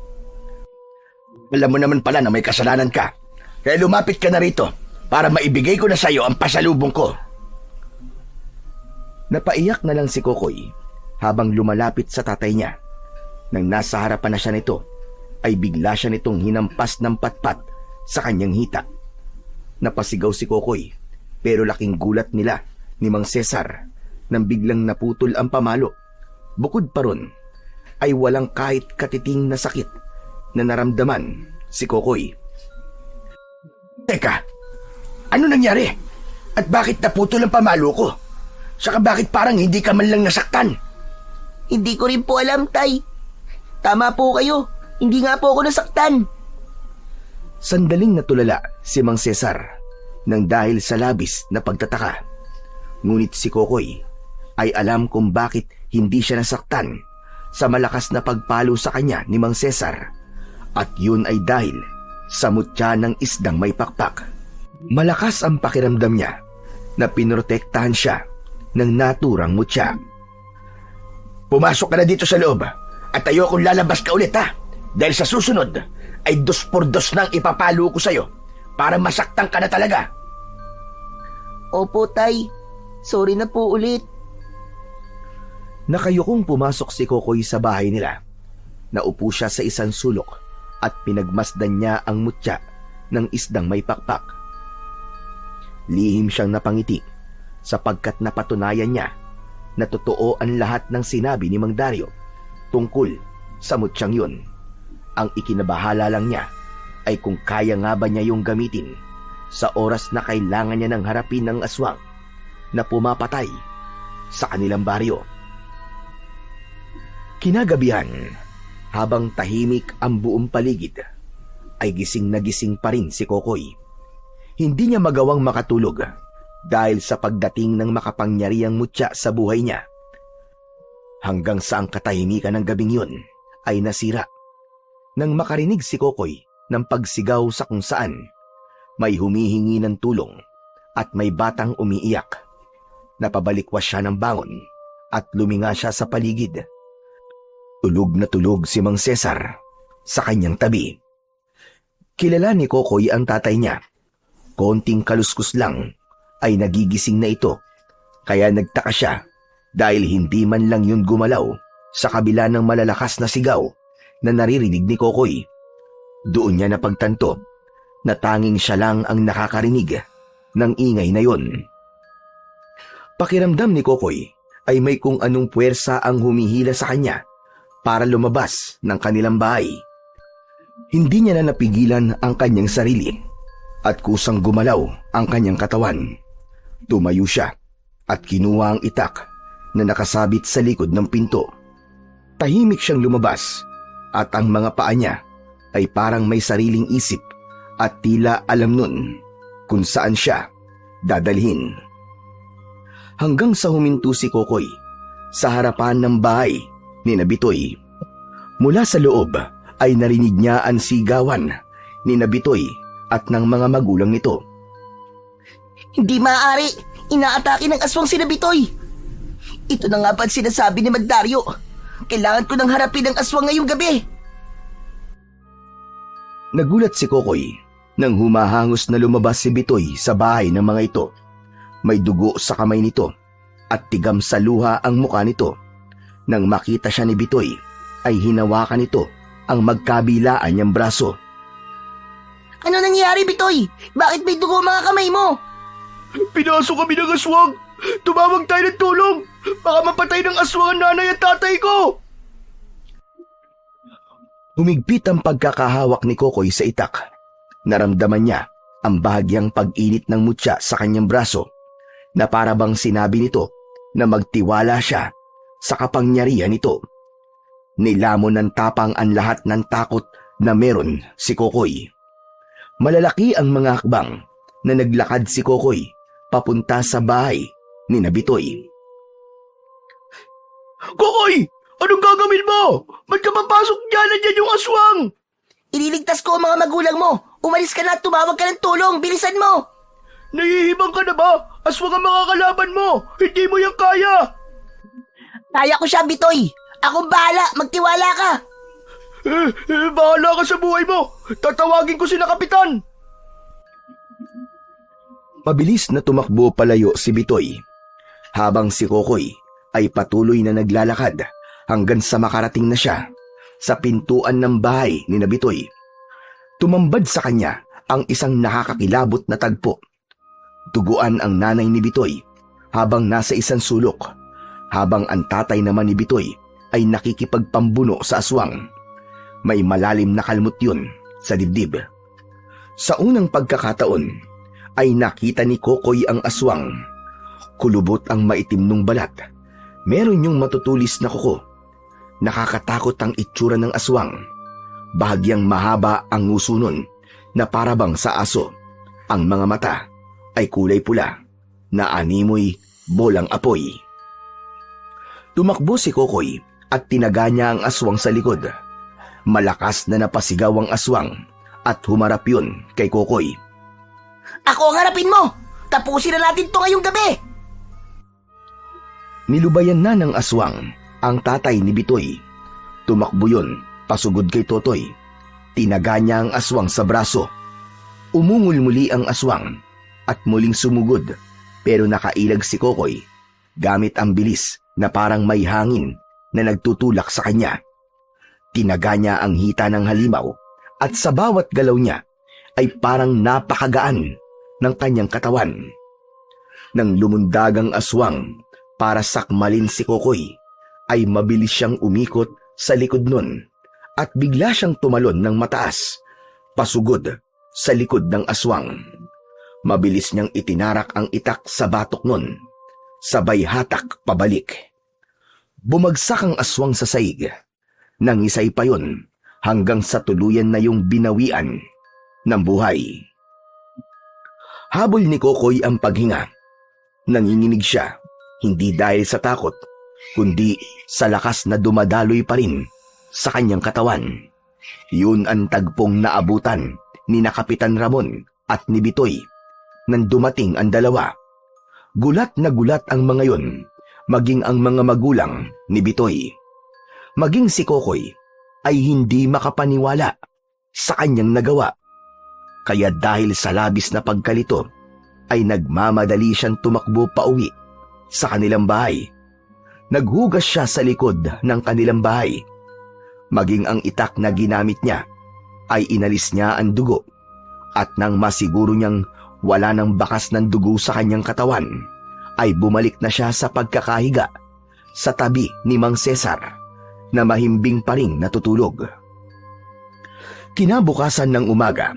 Alam mo naman pala na may kasalanan ka. Kaya lumapit ka na rito para maibigay ko na sa'yo ang pasalubong ko. Napaiyak na lang si Kokoy habang lumalapit sa tatay niya. Nang nasa harapan na siya nito, ay bigla siya nitong hinampas ng patpat sa kanyang hita. Napasigaw si Kokoy, pero laking gulat nila ni Mang Cesar nang biglang naputol ang pamalo. Bukod pa ron, ay walang kahit katiting na sakit na naramdaman si Kokoy. Teka, ano nangyari? At bakit naputol ang pamalo ko? Saka bakit parang hindi ka man lang nasaktan? Hindi ko rin po alam, Tay. Tama po kayo. Hindi nga po ako nasaktan. Sandaling natulala si Mang Cesar nang dahil sa labis na pagtataka. Ngunit si Kokoy ay alam kung bakit hindi siya nasaktan sa malakas na pagpalo sa kanya ni Mang Cesar. At yun ay dahil sa mutya ng isdang may pakpak. Malakas ang pakiramdam niya na pinrotektahan siya ng naturang mutya. Pumasok ka na dito sa loob at ayokong lalabas ka ulit ha. Dahil sa susunod ay 2x2 nang ipapalo ko sa'yo para masaktan ka na talaga. Opo, Tay. Sorry na po ulit. Nakayukong pumasok si Kokoy sa bahay nila. Naupo siya sa isang sulok at pinagmasdan niya ang mutya ng isdang may pakpak. Lihim siyang napangiti sapagkat napatunayan niya na totoo ang lahat ng sinabi ni Mang Dario tungkol sa mutyang yun. Ang ikinabahala lang niya ay kung kaya nga ba niya yung gamitin sa oras na kailangan niya ng harapin ng aswang na pumapatay sa kanilang baryo. Kinagabihan, habang tahimik ang buong paligid, ay gising na gising pa rin si Kokoy. Hindi niya magawang makatulog dahil sa pagdating ng makapangyarihang mutya sa buhay niya. Hanggang sa ang katahimikan ng gabing yun ay nasira nang makarinig si Kokoy ng pagsigaw sa kung saan may humihingi ng tulong at may batang umiiyak. Napabalikwas siya ng bangon at luminga siya sa paligid. Tulog na tulog si Mang Cesar sa kanyang tabi. Kilala ni Kokoy ang tatay niya. Konting kaluskus lang ay nagigising na ito, kaya nagtaka siya dahil hindi man lang yun gumalaw sa kabila ng malalakas na sigaw na naririnig ni Kokoy. Doon niya napagtanto na tanging siya lang ang nakakarinig ng ingay na yun. Pakiramdam ni Kokoy ay may kung anong puwersa ang humihila sa kanya para lumabas ng kanilang bahay. Hindi niya na napigilan ang kanyang sarili at kusang gumalaw ang kanyang katawan. Tumayo siya at kinuha ang itak na nakasabit sa likod ng pinto. Tahimik siyang lumabas at ang mga paa niya ay parang may sariling isip at tila alam nun kung saan siya dadalhin. Hanggang sa huminto si Kokoy sa harapan ng bahay ni Nabitoy. Mula sa loob ay narinig niya ang sigawan ni Nabitoy at ng mga magulang nito. Hindi maaari! Inaatake ng aswang si Nabitoy! Ito na nga ba ang sinasabi ni Mang Dario? Kailangan ko nang harapin ang aswang ngayong gabi! Nagulat si Kokoy nang humahangos na lumabas si Bitoy sa bahay ng mga ito. May dugo sa kamay nito at tigam sa luha ang muka nito. Nang makita siya ni Bitoy, ay hinawakan nito ang magkabilaan niyang braso. Ano nangyari, Bitoy? Bakit may dugo mga kamay mo? Pinasok kami ng aswang! Tumawag tayo ng tulong! Baka mapatay ng aswang ang nanay at tatay ko! Humigpit ang pagkakahawak ni Kokoy sa itak. Naramdaman niya ang bahagyang pag-init ng mutya sa kanyang braso na para bang sinabi nito na magtiwala siya sa kapangyarihan nito. Nilamon ng tapang ang lahat ng takot na meron si Kokoy. Malalaki ang mga hakbang na naglakad si Kokoy papunta sa bahay ni Nabitoy. Kokoy! Anong gagawin mo? Ba't ka papasok dyan? Nandiyan yung aswang! Ililigtas ko ang mga magulang mo! Umalis ka na at tumawag ka ng tulong! Bilisan mo! Nahihibang ka na ba? Aswang ang mga kalaban mo! Hindi mo yan kaya! Kaya ko siya, Bitoy! Akong bahala! Magtiwala ka! Bahala ka sa buhay mo! Tatawagin ko sila kapitan! Mabilis na tumakbo palayo si Bitoy, habang si Kokoy ay patuloy na naglalakad hanggang sa makarating na siya sa pintuan ng bahay ni Nabitoy. Tumambad sa kanya ang isang nakakakilabot na tagpo. Duguan ang nanay ni Bitoy habang nasa isang sulok, habang ang tatay naman ni Bitoy ay nakikipagpambuno sa aswang. May malalim na kalmot yun sa dibdib. Sa unang pagkakataon ay nakita ni Kokoy ang aswang. Kulubot ang maitim nung balat. Meron yung matutulis na kuko. Nakakatakot ang itsura ng aswang. Bahagyang mahaba ang nguso nun na parabang sa aso. Ang mga mata ay kulay pula na animoy bolang apoy. Tumakbo si Kokoy at tinaga niya ang aswang sa likod. Malakas na napasigaw ang aswang at humarap yun kay Kokoy. Ako ang harapin mo! Tapusin na natin to ngayong gabi! Nilubayan na ng aswang ang tatay ni Bitoy. Tumakbo yun pasugod kay Totoy. Tinaga niya ang aswang sa braso. Umungol muli ang aswang at muling sumugod, pero nakailag si Kokoy gamit ang bilis na parang may hangin na nagtutulak sa kanya. Tinaga niya ang hita ng halimaw at sa bawat galaw niya ay parang napakagaan ng kanyang katawan. Nang lumundag ang aswang para sakmalin si Kokoy, ay mabilis siyang umikot sa likod nun at bigla siyang tumalon ng mataas, pasugod sa likod ng aswang. Mabilis niyang itinarak ang itak sa batok nun, sabay hatak pabalik. Bumagsak ang aswang sa saig. Nangisay pa yun hanggang sa tuluyan na yung binawian ng buhay. Habol ni Kokoy ang paghinga. Nanginginig siya, hindi dahil sa takot, kundi sa lakas na dumadaloy pa rin sa kanyang katawan. Yun ang tagpong naabutan ni na Kapitan Ramon at ni Bitoy nang dumating ang dalawa. Gulat na gulat ang mga yun, maging ang mga magulang ni Bitoy. Maging si Kokoy ay hindi makapaniwala sa kanyang nagawa. Kaya dahil sa labis na pagkalito, ay nagmamadali siyang tumakbo pauwi sa kanilang bahay. Naghugas siya sa likod ng kanilang bahay. Maging ang itak na ginamit niya ay inalis niya ang dugo, at nang masiguro niyang wala ng bakas ng dugo sa kanyang katawan, ay bumalik na siya sa pagkakahiga sa tabi ni Mang Cesar na mahimbing pa ring natutulog. Kinabukasan ng umaga,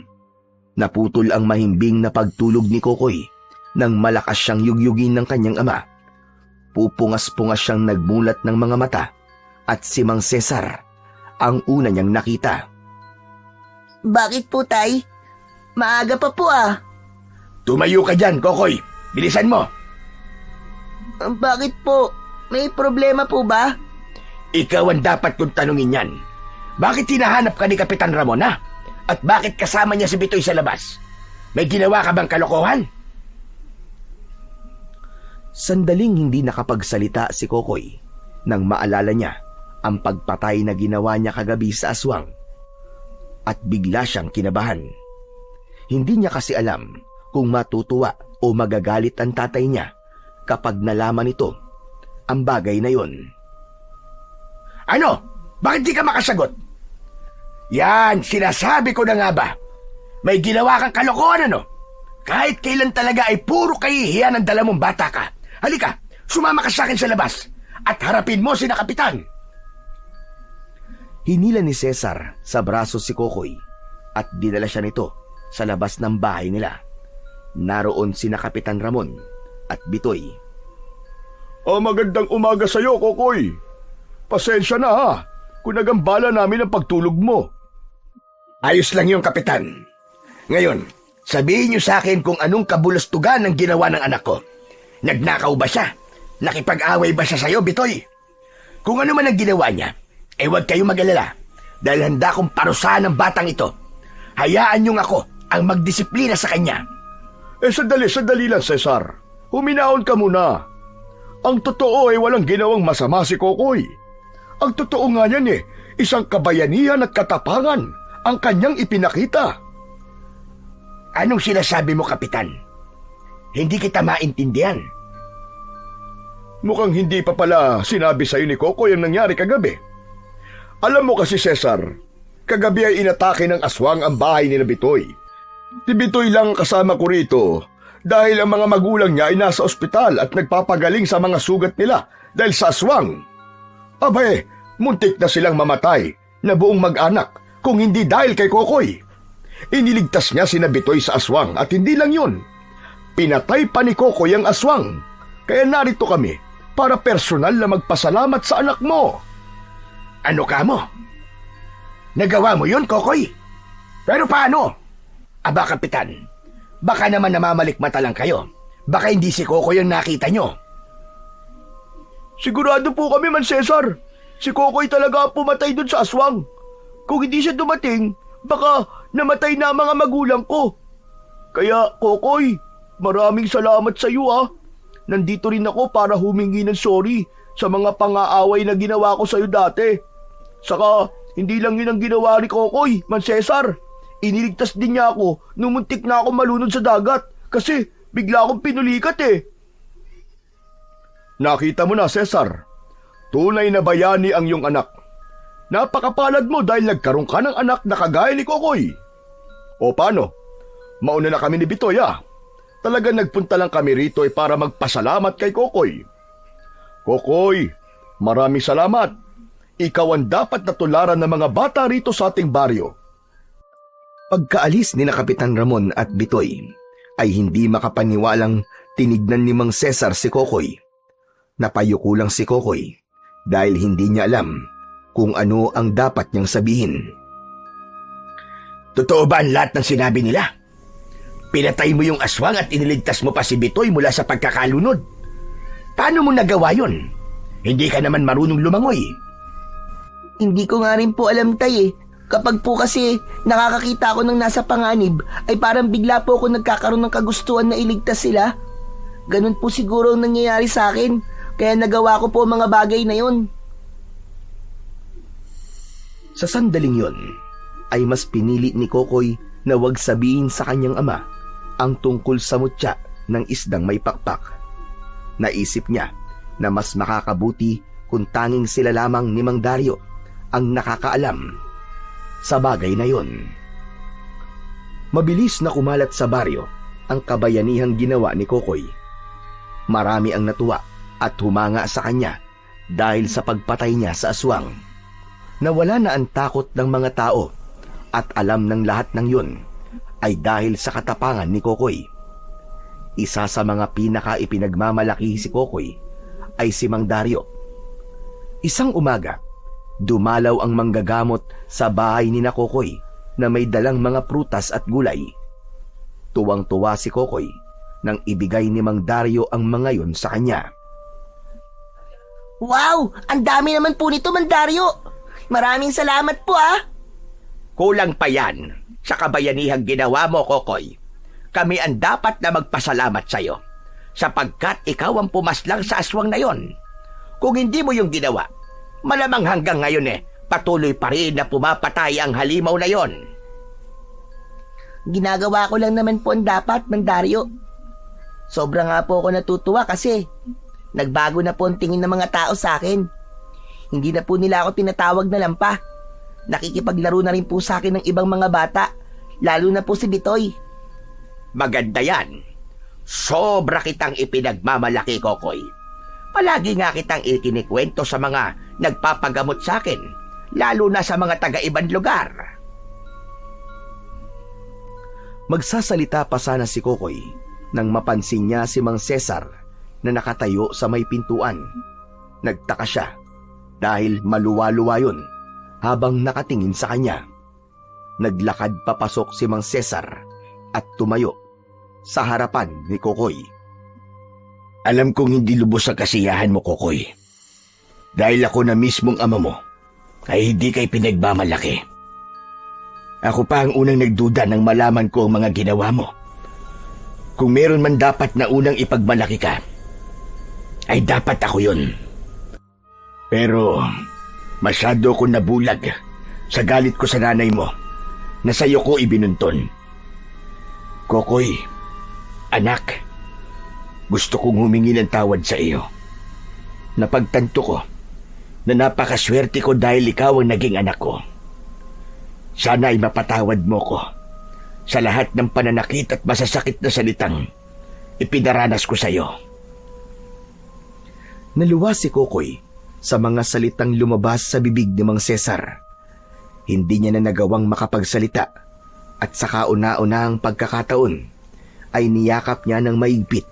naputol ang mahimbing na pagtulog ni Kokoy nang malakas siyang yugyugin ng kanyang ama. Pupungas-pungas siyang nagmulat ng mga mata at si Mang Cesar ang una niyang nakita. Bakit po, Tay? Maaga pa po ah. Tumayo ka dyan, Kokoy. Bilisan mo. Bakit po? May problema po ba? Ikaw ang dapat kong tanungin yan. Bakit hinahanap ka ni Kapitan Ramon, ha? At bakit kasama niya si Bitoy sa labas? May ginawa ka bang kalokohan? Sandaling hindi nakapagsalita si Kokoy nang maalala niya ang pagpatay na ginawa niya kagabi sa aswang, at bigla siyang kinabahan. Hindi niya kasi alam kung matutuwa o magagalit ang tatay niya kapag nalaman nito ang bagay na yon. Ano? Bakit di ka makasagot? Yan, sinasabi ko na nga ba? May ginawa kang kalokohan, ano? Kahit kailan talaga ay puro kahihiyan ang dala mong bata ka. Halika, sumama ka sa akin sa labas at harapin mo si na Kapitan. Hinila ni Cesar sa braso si Kokoy at dinala siya nito sa labas ng bahay nila. Naroon si na Kapitan Ramon at Bitoy. Magandang umaga sa'yo, Kokoy. Pasensya na ha, kung nagambala namin ang pagtulog mo. Ayos lang yung Kapitan. Ngayon, sabihin niyo sa akin kung anong kabulustugan ang ginawa ng anak ko. Nagnakaw ba siya? Nakipag-away ba siya sa'yo, Bitoy? Kung ano man ang ginawa niya, huwag kayong mag-alala dahil handa kong parusahan ng batang ito. Hayaan niyong ako ang magdisiplina sa kanya. Sandali lang, Cesar. Huminahon ka muna. Ang totoo ay walang ginawang masama si Kokoy. Ang totoo nga niyan isang kabayanihan at katapangan ang kanyang ipinakita. Anong sinasabi mo, Kapitan? Hindi kita maintindihan. Mukhang hindi pa pala sinabi sa'yo ni Kokoy ang nangyari kagabi. Alam mo kasi, Cesar, kagabi ay inatake ng aswang ang bahay ni Bitoy. Si Bitoy lang kasama ko rito dahil ang mga magulang niya ay nasa ospital at nagpapagaling sa mga sugat nila dahil sa aswang. Abay, muntik na silang mamatay na buong mag-anak kung hindi dahil kay Kokoy. Iniligtas niya si Bitoy sa aswang at hindi lang yun. Pinatay pa ni Kokoy ang aswang. Kaya narito kami para personal na magpasalamat sa anak mo. Ano ka mo? Nagawa mo yun, Kokoy? Pero paano? Aba, Kapitan, baka naman namamalikmata lang kayo. Baka hindi si Kokoy ang nakita nyo. Sigurado po kami, Man Cesar. Si Kokoy talaga ang pumatay dun sa aswang. Kung hindi siya dumating, baka namatay na ang mga magulang ko. Kaya, Kokoy, maraming salamat sa iyo ah. Nandito rin ako para humingi ng sorry sa mga pang-aaway na ginawa ko sa iyo dati. Saka, hindi lang yun ang ginawa ni Kokoy, Man Cesar. Iniligtas din niya ako nung muntik na ako malunod sa dagat kasi bigla akong pinulikat Nakita mo na, Cesar. Tunay na bayani ang iyong anak. napakapalad mo dahil nagkaroon ka ng anak na kagaya ni Kokoy. O paano? Mauna na kami ni Bitoy Talagang nagpunta lang kami rito para magpasalamat kay Kokoy. Kokoy, maraming salamat. Ikaw ang dapat na tularan ng mga bata rito sa ating baryo. Pagkaalis ni na Kapitan Ramon at Bitoy, ay hindi makapaniwalang tinignan ni Mang Cesar si Kokoy. Napayuko lang si Kokoy dahil hindi niya alam kung ano ang dapat niyang sabihin. Totoo ba ang lahat ng sinabi nila? Pinatay mo yung aswang at iniligtas mo pa si Bitoy mula sa pagkakalunod. Paano mo nagawa yun? Hindi ka naman marunong lumangoy. Hindi ko nga rin po alam, Tay. Kapag po kasi nakakakita ako ng nasa panganib, ay parang bigla po ako nagkakaroon ng kagustuhan na iligtas sila. Ganun po siguro ang nangyayari sa akin, kaya nagawa ko po mga bagay na yun. Sa sandaling yon, ay mas pinili ni Kokoy na wag sabihin sa kanyang ama ang tungkol sa mutya ng isdang may pakpak. Naisip niya na mas makakabuti kung tanging sila lamang ni Mang Dario ang nakakaalam sa bagay na yon. Mabilis na kumalat sa baryo ang kabayanihang ginawa ni Kokoy. Marami ang natuwa at humanga sa kanya dahil sa pagpatay niya sa aswang. Nawala na ang takot ng mga tao at alam ng lahat ng yun ay dahil sa katapangan ni Kokoy. Isa sa mga pinaka-ipinagmamalaki si Kokoy ay si Mang Dario. Isang umaga, dumalaw ang manggagamot sa bahay ni na Kokoy na may dalang mga prutas at gulay. Tuwang-tuwa si Kokoy nang ibigay ni Mang Dario ang mga yon sa kanya. Wow! Ang dami naman po nito, Mang Dario! Maraming salamat po Kulang pa yan sa kabayanihang ginawa mo, Kokoy. Kami ang dapat na magpasalamat sa'yo sapagkat ikaw ang pumaslang sa aswang na yon. Kung hindi mo yung ginawa, malamang hanggang ngayon patuloy pa rin na pumapatay ang halimaw na yon. Ginagawa ko lang naman po ang dapat, Mang Dario. Sobra nga po ako natutuwa kasi nagbago na po ang tingin ng mga tao sa akin. Hindi na po nila ako tinatawag na lampa. Nakikipaglaro na rin po sa akin ng ibang mga bata, lalo na po si Bitoy. Maganda yan. Sobra kitang ipinagmamalaki, Kokoy. Palagi nga kitang ikinikwento sa mga nagpapagamot sa akin, lalo na sa mga taga-ibang lugar. Magsasalita pa sana si Kokoy nang mapansin niya si Mang Cesar na nakatayo sa may pintuan. Nagtaka siya dahil maluwa-luwa yun habang nakatingin sa kanya. Naglakad papasok si Mang Cesar at tumayo sa harapan ni Kokoy. Alam kong hindi lubos ang kasiyahan mo, Kokoy. Dahil ako na mismong ama mo, ay hindi kay pinagmamalaki. Ako pa ang unang nagduda nang malaman ko ang mga ginawa mo. Kung meron man dapat na unang ipagmalaki ka, ay dapat ako yun. Pero masyado ko nabulag sa galit ko sa nanay mo na sa'yo ko ibinunton. Kokoy, anak, gusto kong humingi ng tawad sa iyo. Napagtanto ko na napakaswerte ko dahil ikaw ang naging anak ko. Sana ay mapatawad mo ko sa lahat ng pananakit at masasakit na salitang ipinaranas ko sa iyo. Naluwa si Kokoy sa mga salitang lumabas sa bibig ni Mang Cesar. Hindi niya na nagawang makapagsalita at sa kauna-unahang pagkakataon ay niyakap niya ng maigpit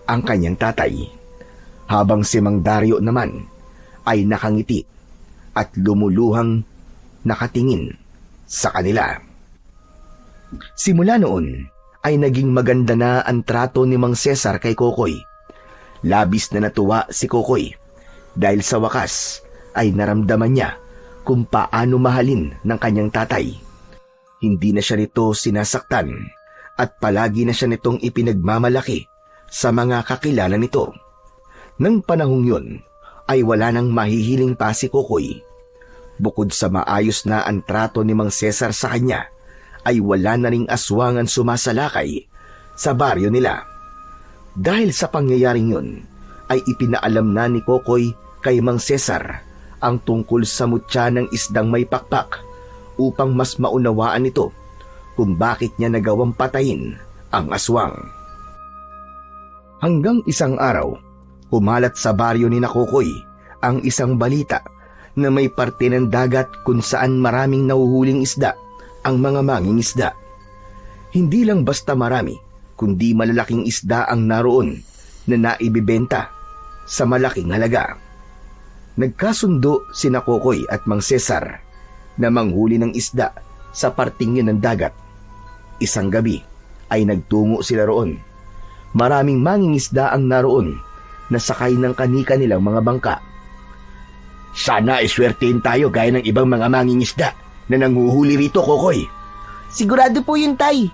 ang kanyang tatay, habang si Mang Dario naman ay nakangiti at lumuluhang nakatingin sa kanila. Simula noon ay naging maganda na ang trato ni Mang Cesar kay Kokoy. Labis na natuwa si Kokoy dahil sa wakas ay naramdaman niya kung paano mahalin ng kanyang tatay. Hindi na siya nito sinasaktan at palagi na siya nitong ipinagmamalaki sa mga kakilala nito. Nang panahong yun ay wala nang mahihiling pa si Kokoy. Bukod sa maayos na ang trato ni Mang Cesar sa kanya, ay wala na ring aswangan sumasalakay sa baryo nila. Dahil sa pangyayaring yun, ay ipinaalam na ni Kokoy kay Mang Cesar ang tungkol sa mutya ng isdang may pakpak upang mas maunawaan nito kung bakit niya nagawang patayin ang aswang. Hanggang isang araw, humalat sa baryo ni Nakokoy ang isang balita na may parte ng dagat kung saan maraming nahuhuling isda ang mga mangingisda. Hindi lang basta marami, kundi malalaking isda ang naroon na naibibenta sa malaking halaga. Nagkasundo si Nakokoy at Mang Cesar na manghuli ng isda sa parting yun ng dagat. Isang gabi ay nagtungo sila roon. Maraming mangingisda ang naroon na sakay ng kanika nilang mga bangka. Sana iswertein tayo gaya ng ibang mga mangingisda na nanguhuli rito, Kokoy. Sigurado po yun, Tay.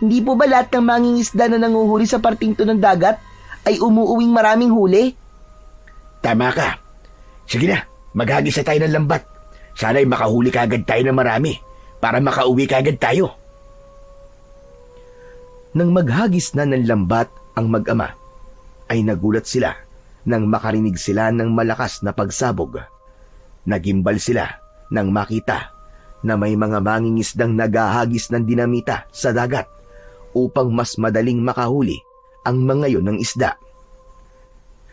Hindi po ba lahat ng mangingisda na nanguhuli sa parting to ng dagat ay umuuwing maraming huli? Tama ka. Sige na, maghagis na tayo ng lambat. Sana'y makahuli kagad tayo ng marami para makauwi kagad tayo. Nang maghagis na ng lambat ang mag-ama, ay nagulat sila nang makarinig sila ng malakas na pagsabog. Nagimbal sila nang makita na may mga mangingisdang naghahagis ng dinamita sa dagat upang mas madaling makahuli ang mga yon ng isda.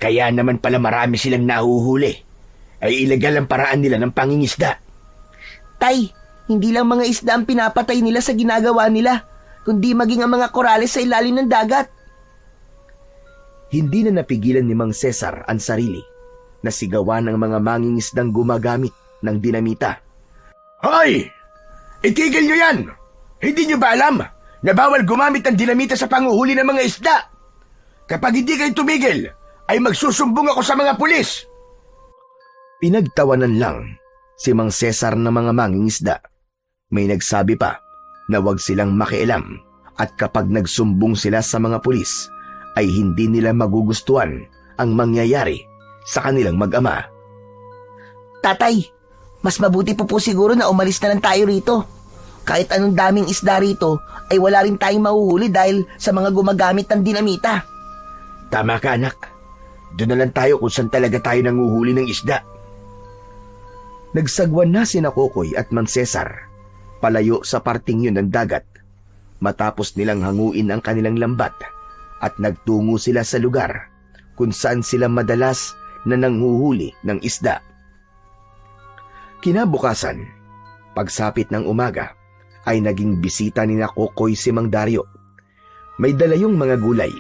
Kaya naman pala marami silang nahuhuli. Ay ilegal ang paraan nila ng pangingisda. Tay, hindi lang mga isda ang pinapatay nila sa ginagawa nila, kundi maging ang mga korales sa ilalim ng dagat. Hindi na napigilan ni Mang Cesar ang sarili na sigawan ng mga mangingisdang gumagamit ng dinamita. Hoy! Itigil nyo yan! Hindi nyo ba alam na bawal gumamit ng dinamita sa panguhuli ng mga isda? Kapag hindi kayo tumigil, ay magsusumbong ako sa mga pulis! Pinagtawanan lang si Mang Cesar ng mga mangingisda. May nagsabi pa na huwag silang makialam at kapag nagsumbong sila sa mga pulis, ay hindi nila magugustuhan ang mangyayari sa kanilang mag-ama. Tatay, mas mabuti po siguro na umalis na lang tayo rito. Kahit anong daming isda rito, ay wala rin tayong mahuhuli dahil sa mga gumagamit ng dinamita. Tama ka, anak. Doon na lang tayo kung saan talaga tayo nanguhuli ng isda. Nagsagwan na si Nakokoy at Mang Cesar palayo sa parting yun ng dagat matapos nilang hanguin ang kanilang lambat at nagtungo sila sa lugar kung saan sila madalas na nanghuhuli ng isda. Kinabukasan, pagsapit ng umaga, ay naging bisita ni Nakokoy si Mang Dario. May dalayong mga gulay.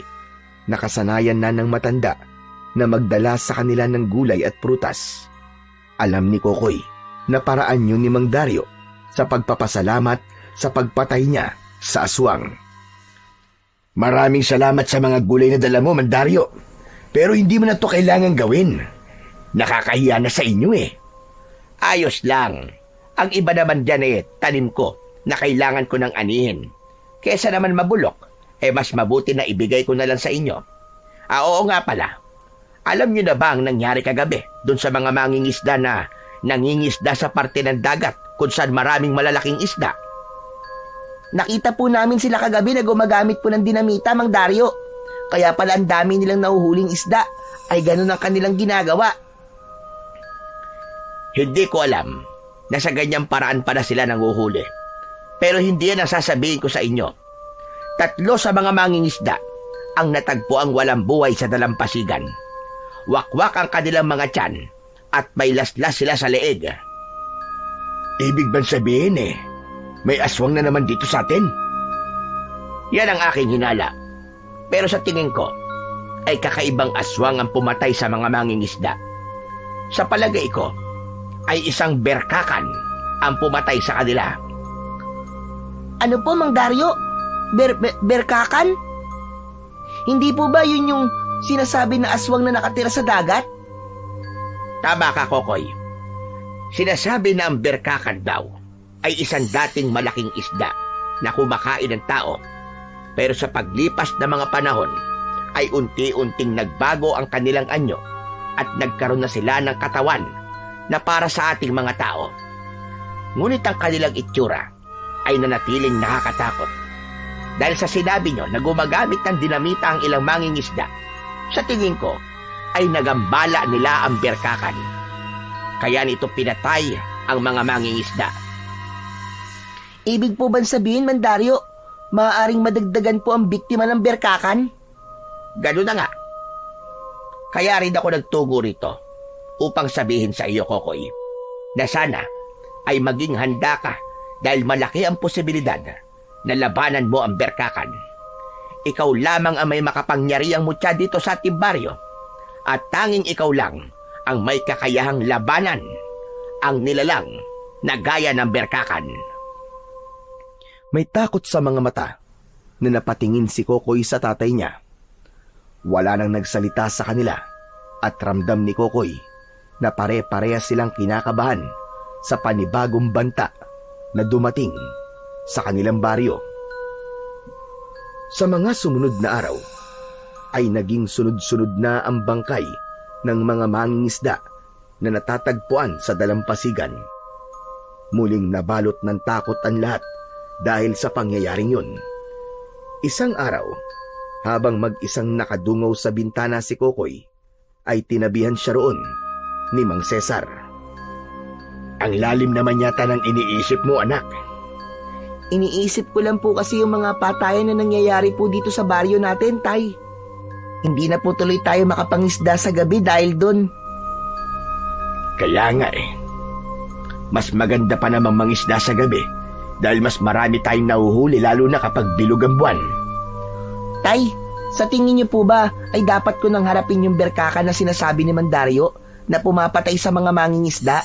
Nakasanayan na ng matanda na magdala sa kanila ng gulay at prutas. Alam ni Kokoy na paraan yun ni Mang Dario sa pagpapasalamat sa pagpatay niya sa aswang. Maraming salamat sa mga gulay na dala mo, Mang Dario. Pero hindi mo na to kailangan gawin. Nakakahiya na sa inyo eh. Ayos lang. Ang iba naman dyan tanim ko na kailangan ko ng anihin. Kesa naman mabulok, mas mabuti na ibigay ko na lang sa inyo. Oo nga pala. Alam niyo na ba ang nangyari kagabi doon sa mga mangingisda na nangingisda sa parte ng dagat kung saan maraming malalaking isda? Nakita po namin sila kagabi na gumagamit po ng dinamita, Mang Dario. Kaya pala ang dami nilang nahuhuling isda, ay ganun ang kanilang ginagawa. Hindi ko alam na sa ganyang paraan pala sila nanguhuli. Pero hindi yan ang sasabihin ko sa inyo. 3 sa mga mangingisda ang natagpo ang walang buhay sa dalampasigan. Wakwak ang kanilang mga tiyan at may laslas sila sa leeg. Ibig bang sabihin may aswang na naman dito sa atin? Yan ang aking hinala. Pero sa tingin ko, ay kakaibang aswang ang pumatay sa mga mangingisda. Sa palagay ko, ay isang berkakan ang pumatay sa kanila. Ano po, Mang Dario? Berkakan? Hindi po ba yun yung sinasabi na aswang na nakatira sa dagat? Tama ka, Kokoy. Sinasabi na ang berkakan daw ay isang dating malaking isda na kumakain ng tao. Pero sa paglipas ng mga panahon, ay unti-unting nagbago ang kanilang anyo at nagkaroon na sila ng katawan na para sa ating mga tao. Ngunit ang kanilang itsura ay nanatiling nakakatakot. Dahil sa sinabi nyo na gumagamit ng dinamita ang ilang mangingisda, sa tingin ko ay nagambala nila ang berkakan. Kaya nito pinatay ang mga mangingisda. Ibig po ba sabihin, Mandaryo, maaaring madagdagan po ang biktima ng berkakan? Ganun na nga. Kaya rin ako nagtugo rito upang sabihin sa iyo, Kokoy, na sana ay maging handa ka dahil malaki ang posibilidad na labanan mo ang berkakan. Ikaw lamang ang may makapangyarihang mutya dito sa ating baryo at tanging ikaw lang ang may kakayahang labanan ang nilalang na gaya ng berkakan. May takot sa mga mata na napatingin si Kokoy sa tatay niya. Wala nang nagsalita sa kanila at ramdam ni Kokoy na pare-pareha silang kinakabahan sa panibagong banta na dumating sa kanilang baryo. Sa mga sumunod na araw ay naging sunod-sunod na ang bangkay ng mga mangingisda na natatagpuan sa dalampasigan. Muling nabalot ng takot ang lahat dahil sa pangyayaring yun. Isang araw, habang mag-isang nakadungaw sa bintana si Kokoy, ay tinabihan siya roon ni Mang Cesar. Ang lalim naman yata ng iniisip mo, anak. Iniisip ko lang po kasi yung mga patayan na nangyayari po dito sa baryo natin, Tay. Hindi na po tuloy tayo makapangisda sa gabi dahil doon. Kaya nga mas maganda pa namang mangisda sa gabi dahil mas marami tayong nahuhuli lalo na kapag bilog ang buwan. Tay, sa tingin niyo po ba ay dapat ko nang harapin yung berkaka na sinasabi ni Mandaryo na pumapatay sa mga mangingisda?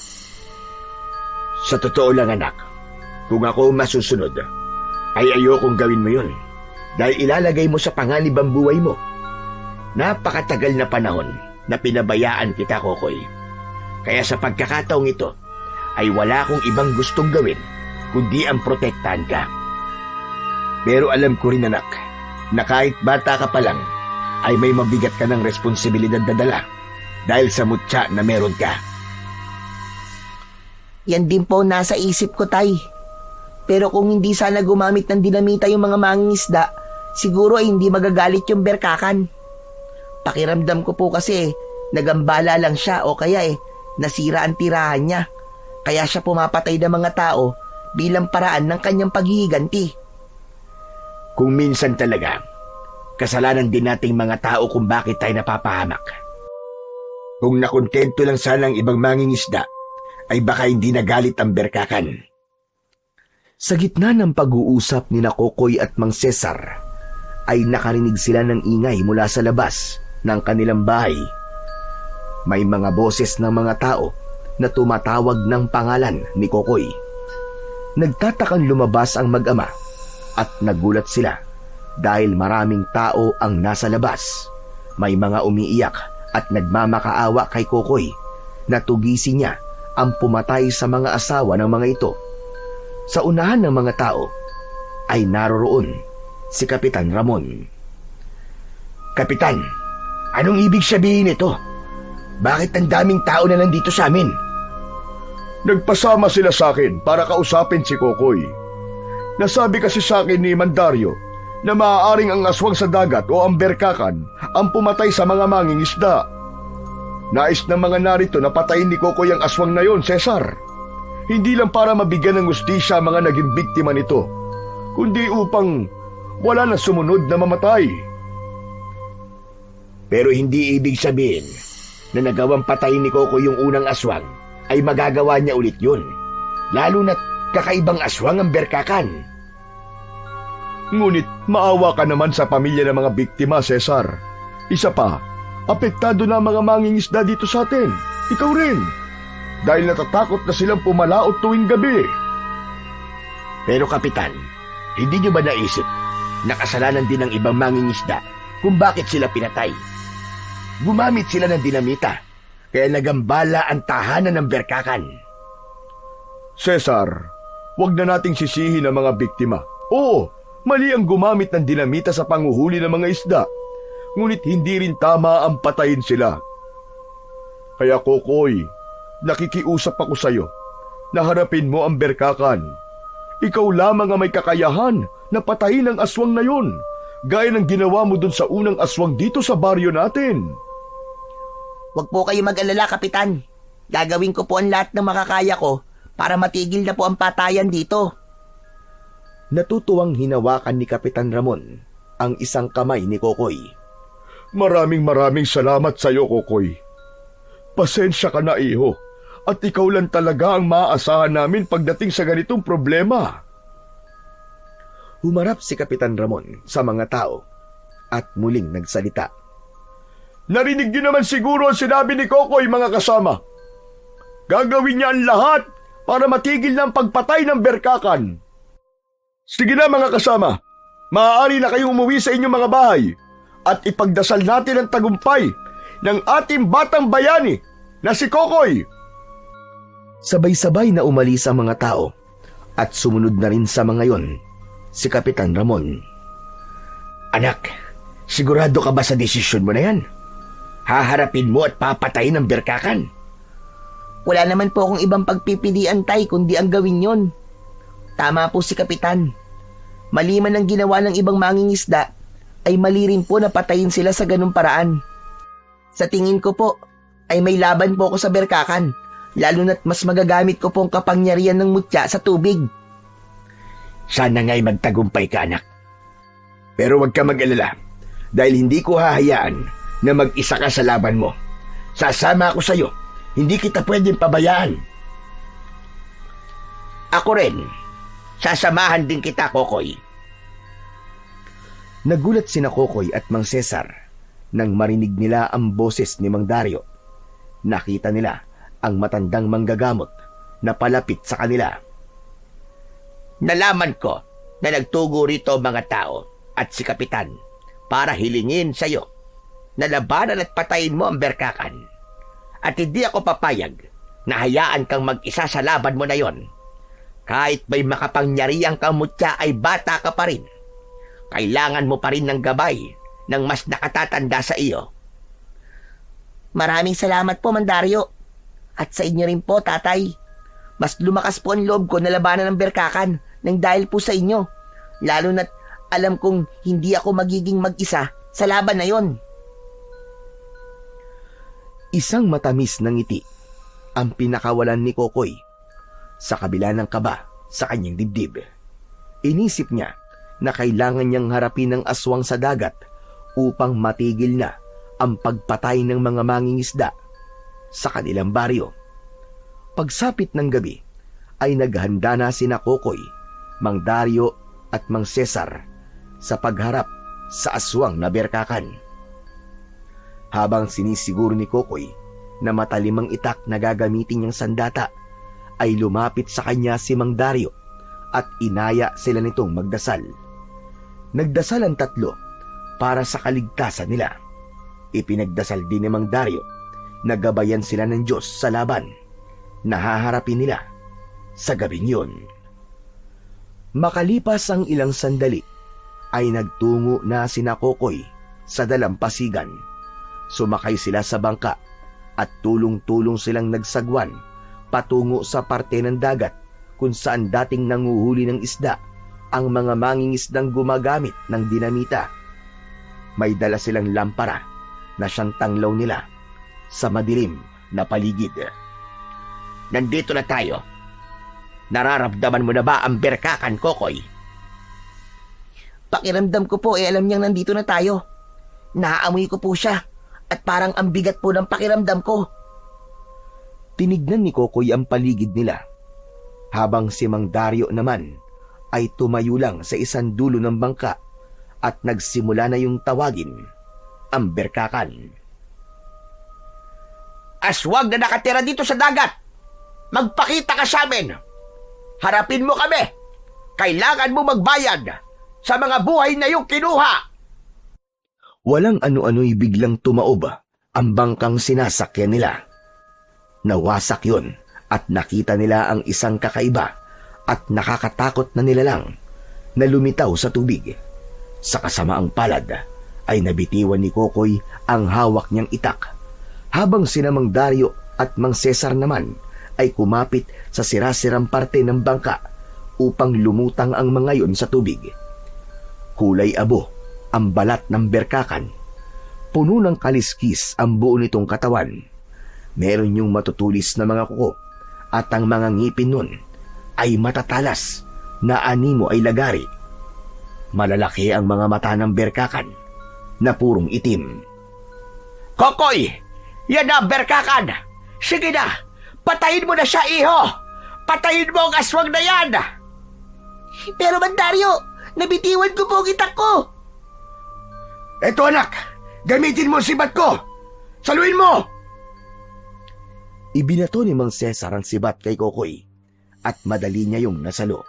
Sa totoo lang, anak, kung ako masusunod, ay ayokong gawin mo yun dahil ilalagay mo sa panganib ang buhay mo. Napakatagal na panahon na pinabayaan kita, Kokoy. Kaya sa pagkakataong ito, ay wala akong ibang gustong gawin kundi ang protektahan ka. Pero alam ko rin, anak, na kahit bata ka pa lang, ay may mabigat ka ng responsibilidad na dala dahil sa mutya na meron ka. Yan din po nasa isip ko, Tay. Pero kung hindi sana gumamit ng dinamita yung mga mangingisda, siguro ay hindi magagalit yung berkakan. Pakiramdam ko po kasi nagambala lang siya o kaya nasira ang tirahan niya. Kaya siya pumapatay ng mga tao bilang paraan ng kanyang paghihiganti. Kung minsan talaga, kasalanan din nating mga tao kung bakit tayo napapahamak. Kung nakontento lang sana ang ibang mangingisda, ay baka hindi nagalit ang berkakan. Sa gitna ng pag-uusap ni Kokoy at Mang Cesar, ay nakarinig sila ng ingay mula sa labas ng kanilang bahay. May mga boses ng mga tao na tumatawag ng pangalan ni Kokoy. Nagtatakang lumabas ang mag-ama at nagulat sila dahil maraming tao ang nasa labas. May mga umiiyak at nagmamakaawa kay Kokoy na tugisin niya ang pumatay sa mga asawa ng mga ito. Sa unahan ng mga tao ay naroroon si Kapitan Ramon. Kapitan, anong ibig sabihin ito? Bakit ang daming tao na nandito sa amin? Nagpasama sila sa akin para kausapin si Kokoy. Nasabi kasi sa akin ni Mandaryo na maaaring ang aswang sa dagat o ang berkakan ang pumatay sa mga mangingisda. Nais ng mga narito na patayin ni Kokoy ang aswang na yon, Cesar. Hindi lang para mabigyan ng hustisya ang mga naging biktima nito, kundi upang wala na sumunod na mamatay. Pero hindi ibig sabihin na nagawang patayin ni Kokoy yung unang aswang ay magagawa niya ulit yun. Lalo na't kakaibang aswang ang berkakan. Ngunit maawa ka naman sa pamilya ng mga biktima, Cesar. Isa pa, apektado na ang mga mangingisda dito sa atin. Ikaw rin. Dahil natatakot na silang pumalaot tuwing gabi. Pero Kapitan, hindi niyo ba naisip na kasalanan din ng ibang mangingisda kung bakit sila pinatay? Gumamit sila ng dinamita, kaya nagambala ang tahanan ng berkakan. Cesar, wag na nating sisihin ang mga biktima. Oo, mali ang gumamit ng dinamita sa panguhuli ng mga isda. Ngunit hindi rin tama ang patayin sila. Kaya Kokoy, nakikiusap ako sa iyo na harapin mo ang berkakan. Ikaw lamang ang may kakayahan na patayin ang aswang na yun, gaya ng ginawa mo dun sa unang aswang dito sa baryo natin. Huwag po kayo mag-alala, Kapitan. Gagawin ko po ang lahat ng makakaya ko para matigil na po ang patayan dito. Natutuwang hinawakan ni Kapitan Ramon ang isang kamay ni Kokoy. Maraming salamat sa iyo, Kokoy. Pasensya ka na, iho. At ikaw lang talaga ang maaasahan namin pagdating sa ganitong problema. Humarap si Kapitan Ramon sa mga tao at muling nagsalita. Narinig niyo naman siguro ang sinabi ni Kokoy, mga kasama. Gagawin niya ang lahat para matigil ng pagpatay ng berkakan. Sige na, mga kasama. Maaari na kayong umuwi sa inyong mga bahay at ipagdasal natin ang tagumpay ng ating batang bayani na si Kokoy. Sabay-sabay na umalis ang mga tao at sumunod na rin sa mga yon si Kapitan Ramon. Anak, sigurado ka ba sa desisyon mo na yan? Haharapin mo at papatayin ang berkakan? Wala naman po akong ibang pagpipilian, Tay, kundi ang gawin yon. Tama po si Kapitan. Mali man ang ginawa ng ibang mangingisda, ay mali rin po na patayin sila sa ganung paraan. Sa tingin ko po, ay may laban po ako sa berkakan, lalo na't mas magagamit ko po ang kapangyarihan ng mutya sa tubig. Sana nga'y magtagumpay ka, anak. Pero huwag ka mag-alala, dahil hindi ko hahayaan na mag-isa ka sa laban mo. Sasama ako sa'yo. Hindi kita pwedeng pabayaan. Ako rin. Sasamahan din kita, Kokoy. Nagulat sina Kokoy at Mang Cesar nang marinig nila ang boses ni Mang Dario. Nakita nila ang matandang manggagamot na palapit sa kanila. Nalaman ko na nagtugo rito ang mga tao at si Kapitan para hilingin sa'yo na labanan at patayin mo ang berkakan. At hindi ako papayag na hayaan kang mag-isa sa laban mo na yon. Kahit may makapangyarihang kamutya ay bata ka pa rin. Kailangan mo pa rin ng gabay ng mas nakatatanda sa iyo. Maraming salamat po, Mandario. At sa inyo rin po, Tatay. Mas lumakas po ang loob ko na labanan ng berkakan nang dahil po sa inyo. Lalo na't alam kong hindi ako magiging mag-isa sa laban na yon. Isang matamis na ngiti ang pinakawalan ni Kokoy sa kabila ng kaba sa kanyang dibdib. Inisip niya na kailangan niyang harapin ang aswang sa dagat upang matigil na ang pagpatay ng mga mangingisda sa kanilang baryo. Pagsapit ng gabi ay naghanda na sina Kokoy, Mang Dario at Mang Cesar sa pagharap sa aswang na berkakan. Habang sinisiguro ni Kokoy na matalimang itak na gagamitin niyang sandata, ay lumapit sa kanya si Mang Dario at inaya sila nitong magdasal. Nagdasal ang tatlo para sa kaligtasan nila. Ipinagdasal din ni Mang Dario na gabayan sila ng Diyos sa laban na haharapin nila sa gabing yun. Makalipas ang ilang sandali, ay nagtungo na sina Kokoy sa dalampasigan. Sumakay sila sa bangka at tulong-tulong silang nagsagwan patungo sa parte ng dagat kung saan dating nanguhuli ng isda ang mga mangingisdang gumagamit ng dinamita. May dala silang lampara na siyang tanglaw nila sa madilim na paligid. Nandito na tayo. Nararamdaman mo na ba ang berkakan, Kokoy? Pakiramdam ko po alam niyang nandito na tayo. Naaamoy ko po siya at parang ang bigat po ng pakiramdam ko. Tinignan ni Kokoy ang paligid nila, habang si Mang Dario naman ay tumayo lang sa isang dulo ng bangka at nagsimula na yung tawagin ang berkakan. Aswang na nakatira dito sa dagat! Magpakita ka sa amin! Harapin mo kami! Kailangan mo magbayad sa mga buhay na iyong kinuha! Walang ano-ano'y biglang tumaob ang bangkang sinasakyan nila. Nawasak yun at nakita nila ang isang kakaiba at nakakatakot na nilalang na lumitaw sa tubig. Sa kasamaang palad ay nabitiwan ni Kokoy ang hawak niyang itak, habang sina Mang Dario at Mang Cesar naman ay kumapit sa sirasirang parte ng bangka upang lumutang ang mga yon sa tubig. Kulay abo ang balat ng berkakan. Puno ng kaliskis ang buo nitong katawan. Meron yung matutulis na mga kuko at ang mga ngipin nun ay matatalas na animo ay lagari. Malalaki ang mga mata ng berkakan na purong itim. Kokoy! Yan na ang berkakan! Sige na! Patayin mo na siya, iho! Patayin mo ang aswang na yan! Pero Mandaryo, nabitiwan ko po ang itak ko. Eto anak, gamitin mo ang sibat ko! Saluin mo! Ibinato ni Mang Cesar ang sibat kay Kokoy at madali niya yung nasalo.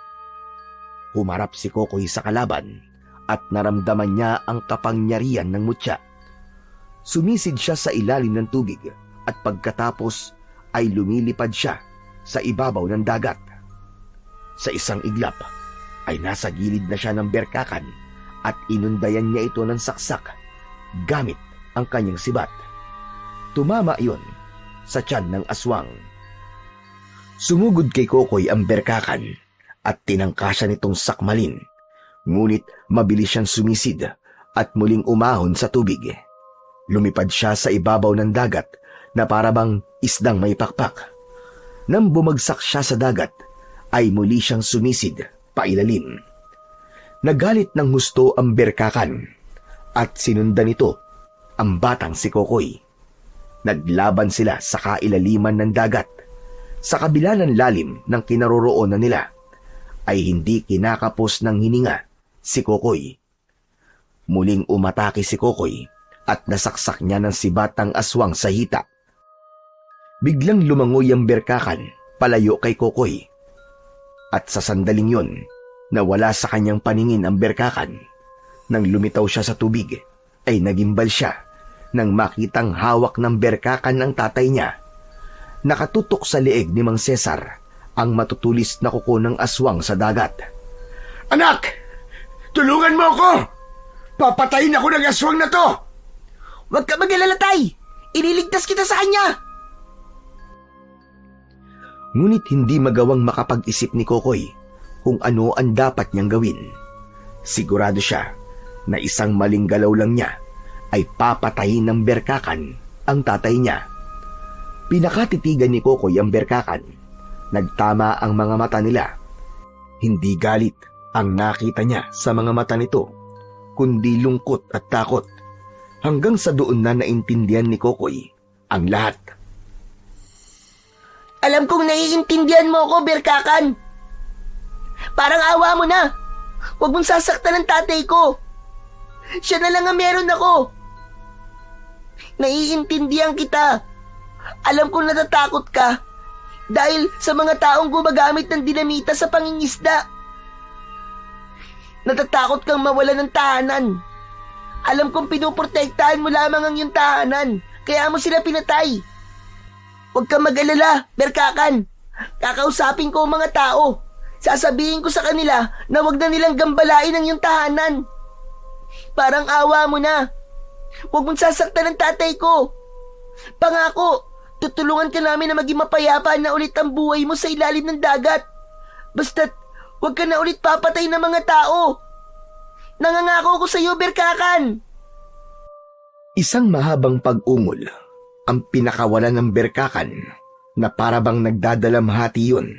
Humarap si Kokoy sa kalaban at naramdaman niya ang kapangyarihan ng mutya. Sumisid siya sa ilalim ng tubig at pagkatapos ay lumilipad siya sa ibabaw ng dagat. Sa isang iglap ay nasa gilid na siya ng berkakan at inundayan niya ito ng saksak gamit ang kanyang sibat. Tumama iyon sa tiyan ng aswang. Sumugod kay Kokoy ang berkakan at tinangkasan itong sakmalin, ngunit mabilis siyang sumisid at muling umahon sa tubig. Lumipad siya sa ibabaw ng dagat na parabang isdang may pakpak. Nang bumagsak siya sa dagat, ay muli siyang sumisid pailalim. Nagalit ng husto ang berkakan at sinundan nito ang batang si Kokoy. Naglaban sila sa kailaliman ng dagat. Sa kabila ng lalim ng kinaroroonan nila, ay hindi kinakapos ng hininga si Kokoy. Muling umatake si Kokoy at nasaksak niya ng sibatang aswang sa hita. Biglang lumangoy ang berkakan palayo kay Kokoy. At sa sandaling yon, nawala sa kanyang paningin ang berkakan. Nang lumitaw siya sa tubig, ay nagimbal siya nang makitang hawak ng berkakan ng tatay niya. Nakatutok sa leeg ni Mang Cesar ang matutulis na kuko ng aswang sa dagat. Anak! Tulungan mo ako! Papatayin ako ng aswang na to! Huwag ka mag-alala, Tay. Ililigtas kita sa kanya. Ngunit hindi magawang makapag-isip ni Kokoy kung ano ang dapat niyang gawin. Sigurado siya na isang maling galaw lang niya ay papatayin ng berkakan ang tatay niya. Pinakatitigan ni Kokoy ang berkakan. Nagtama ang mga mata nila. Hindi galit ang nakita niya sa mga mata nito, kundi lungkot at takot. Hanggang sa doon na naintindihan ni Kokoy ang lahat. Alam kong naiintindihan mo ako, berkakan. Parang awa mo na. Huwag mong sasaktan ng tatay ko. Siya na lang ang meron ako. Naiintindihan kita. Alam kong natatakot ka dahil sa mga taong gumagamit ng dinamita sa pangingisda. Natatakot kang mawala ng tahanan. Alam kong pinuprotektahan mo lamang ang iyong tahanan, kaya mo sila pinatay. Huwag kang mag-alala, berkakan. Kakausapin ko ang mga tao. Sasabihin ko sa kanila na huwag na nilang gambalain ang iyong tahanan. Parang awa mo na. Huwag mong sasaktan ng tatay ko. Pangako, tutulungan ka namin na maging mapayapa na ulit ang buhay mo sa ilalim ng dagat. Basta't huwag ka na ulit papatay ng mga tao. Nangangako ko sa iyo, berkakan. Isang mahabang pag-ungol ang pinakawalan ng berkakan na parabang nagdadalamhati yun.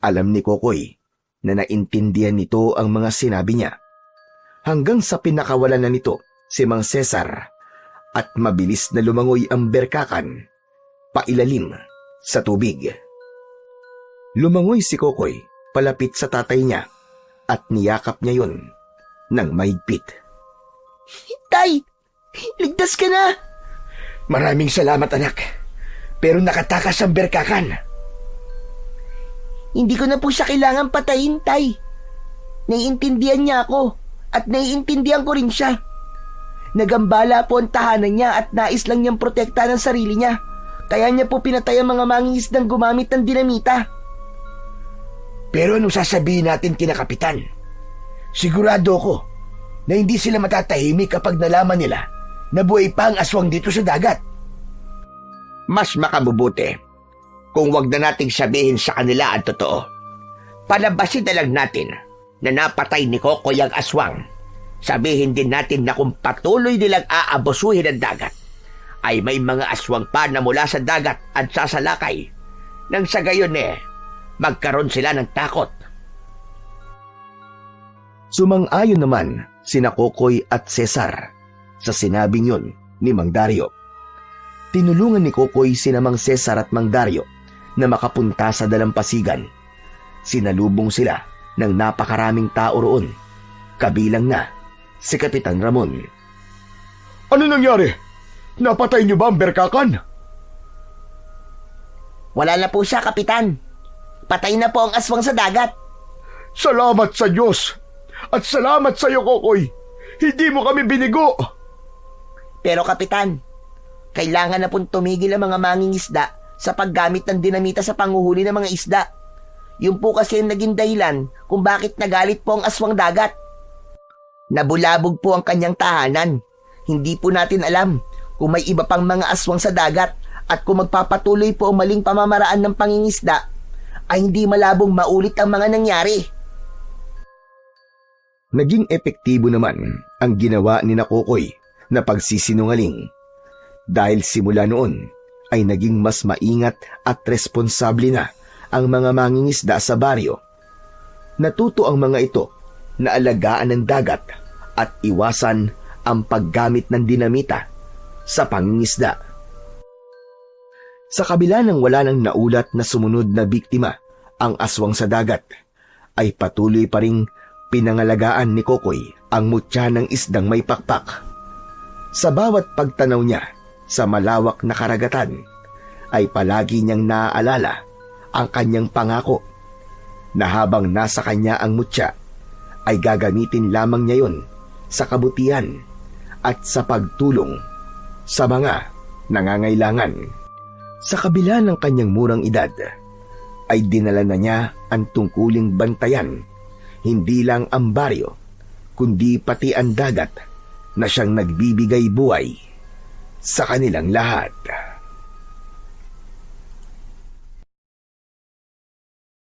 Alam ni Kokoy na naintindihan nito ang mga sinabi niya. Hanggang sa pinakawalan na nito si Mang Cesar at mabilis na lumangoy ang berkakan pailalim sa tubig. Lumangoy si Kokoy palapit sa tatay niya at niyakap niya yun ng mahigpit. Tay, ligtas ka na. Maraming salamat, anak. Pero nakatakas ang berkakan. Hindi ko na po siya kailangan patayin, Tay. Naiintindihan niya ako at naiintindihan ko rin siya. Nagambala po ang tahanan niya at nais lang niyang protektahan ang sarili niya. Kaya niya po pinatay ang mga mangingisdang gumamit ng dinamita. Pero anong sasabihin natin kina Kapitan? Sigurado ko na hindi sila matatahimik kapag nalaman nila na buhay pa ang aswang dito sa dagat. Mas makabubuti kung wag na nating sabihin sa kanila ang totoo. Palabasin na lang natin na napatay ni Kokoy ang aswang. Sabihin din natin na kung patuloy nilang aabusuhin ang dagat, ay may mga aswang pa na mula sa dagat at sasalakay. Nang sa gayon magkaroon sila ng takot. Sumang-ayon naman sina Kokoy at Cesar sa sinabing yun ni Mang Dario. Tinulungan ni Kokoy sina Mang Cesar at Mang Dario na makapunta sa dalampasigan. Sinalubong sila ng napakaraming tao roon, kabilang na si Kapitan Ramon. Ano nangyari? Napatay niyo ba ang berkakan? Wala na po siya, Kapitan. Patay na po ang aswang sa dagat. Salamat sa Diyos! At salamat sa iyo, Kokoy! Hindi mo kami binigo! Pero Kapitan, kailangan na pong tumigil ang mga mangingisda sa paggamit ng dinamita sa panguhuli ng mga isda. Yun po kasi ang naging dahilan kung bakit nagalit po ang aswang dagat. Nabulabog po ang kanyang tahanan. Hindi po natin alam kung may iba pang mga aswang sa dagat at kung magpapatuloy po ang maling pamamaraan ng pangingisda ay hindi malabong maulit ang mga nangyari. Naging epektibo naman ang ginawa ni Kokoy na pagsisinungaling. Dahil simula noon ay naging mas maingat at responsable na ang mga mangingisda sa baryo. Natuto ang mga ito na alagaan ng dagat at iwasan ang paggamit ng dinamita sa pangingisda. Sa kabila ng wala nang naulat na sumunod na biktima ang aswang sa dagat, ay patuloy pa ring pinangalagaan ni Kokoy ang mutya ng isdang may pakpak. Sa bawat pagtanaw niya sa malawak na karagatan, ay palagi niyang naaalala ang kanyang pangako na habang nasa kanya ang mutya, ay gagamitin lamang niya yon sa kabutihan at sa pagtulong sa mga nangangailangan. Sa kabila ng kanyang murang edad, ay dinala na niya ang tungkuling bantayan hindi lang ang baryo, kundi pati ang dagat na siyang nagbibigay buhay sa kanilang lahat.